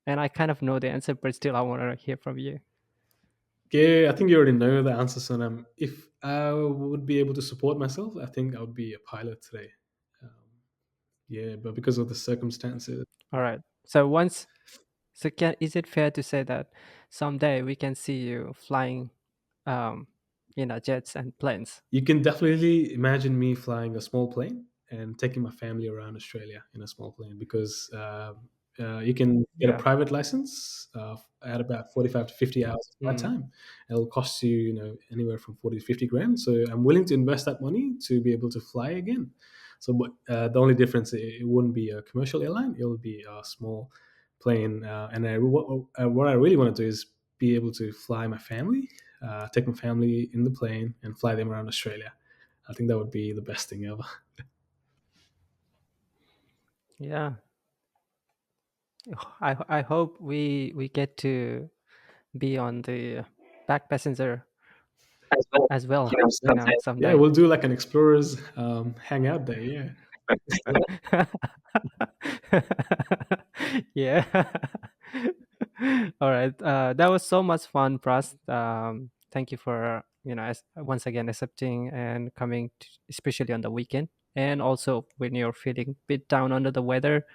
And I kind of know the answer, but still I want to hear from you. Yeah, I think you already know the answer, son. If I would be able to support myself, I think I would be a pilot today. Um, yeah, but because of the circumstances, All right. So once, so can is it fair to say that someday we can see you flying, um, jets and planes? you can definitely imagine me flying a small plane and taking my family around Australia in a small plane because you can get a Yeah. private license at about 45 to 50 hours of flight Mm. time. It'll cost you, anywhere from 40 to 50 grand. So I'm willing to invest that money to be able to fly again. So, but the only difference, it wouldn't be a commercial airline. It will be a small plane. What I really want to do is be able to fly my family, take my family in the plane and fly them around Australia. I think that would be the best thing ever. Yeah. I hope we get to be on the back passenger As well. as well. Yeah, Someday. we'll do like an explorers hangout day. Yeah. Yeah. All right. That was so much fun, Pras. Thank you for once again accepting and coming, especially on the weekend, and also when you're feeling a bit down under the weather.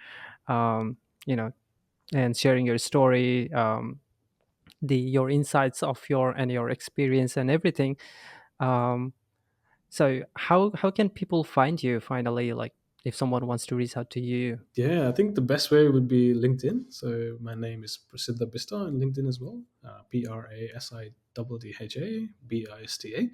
Um, you know, and sharing your story, the your insights of your experience and everything. Um, so how can people find you finally? Like if someone wants to reach out to you. Yeah, I think the best way would be LinkedIn. So my name is Prasiddha Bista on LinkedIn as well. Prasiddhabista.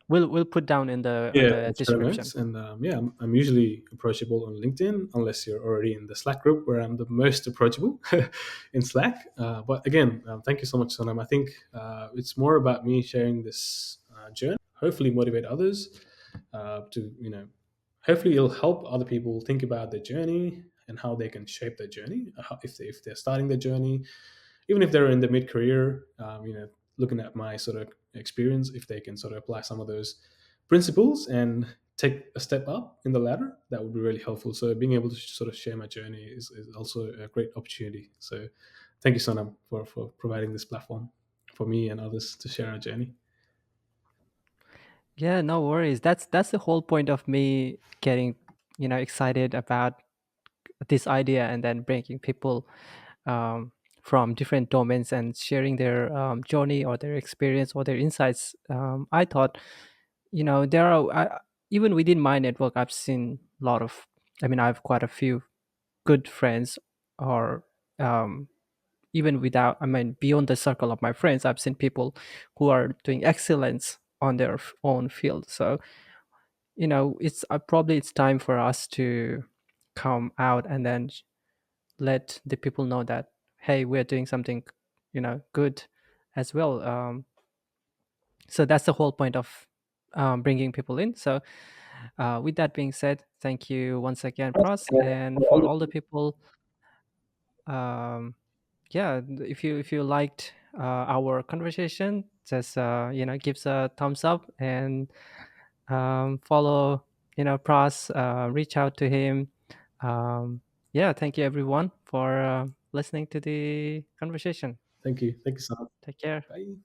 We'll put down in Yeah, the show notes. description. And yeah, I'm usually approachable on LinkedIn unless you're already in the Slack group where I'm the most approachable in Slack. But again, thank you so much, Sonam. I think it's more about me sharing this journey, hopefully motivate others to, hopefully it'll help other people think about their journey and how they can shape their journey. If they're starting their journey, even if they're in the mid career, looking at my sort of experience, if they can sort of apply some of those principles and take a step up in the ladder, that would be really helpful. So being able to sort of share my journey is also a great opportunity. So thank you, Sonam, for providing this platform for me and others to share our journey. Yeah, no worries. That's the whole point of me getting excited about this idea and then bringing people um, from different domains and sharing their journey or their experience or their insights. I thought, there are even within my network, I've seen a lot of. I mean, I have quite a few good friends, or um, even without. I mean, beyond the circle of my friends, I've seen people who are doing excellence on their own field. So it's probably it's time for us to come out and then let the people know that, hey, we're doing something good as well. So that's the whole point of bringing people in. So with that being said, thank you once again, Pras, and for all the people. um, yeah, if you liked our conversation, just gives a thumbs up and follow Pras, reach out to him. Yeah, thank you everyone for listening to the conversation. Thank you. Thank you, Sam. Take care. Bye.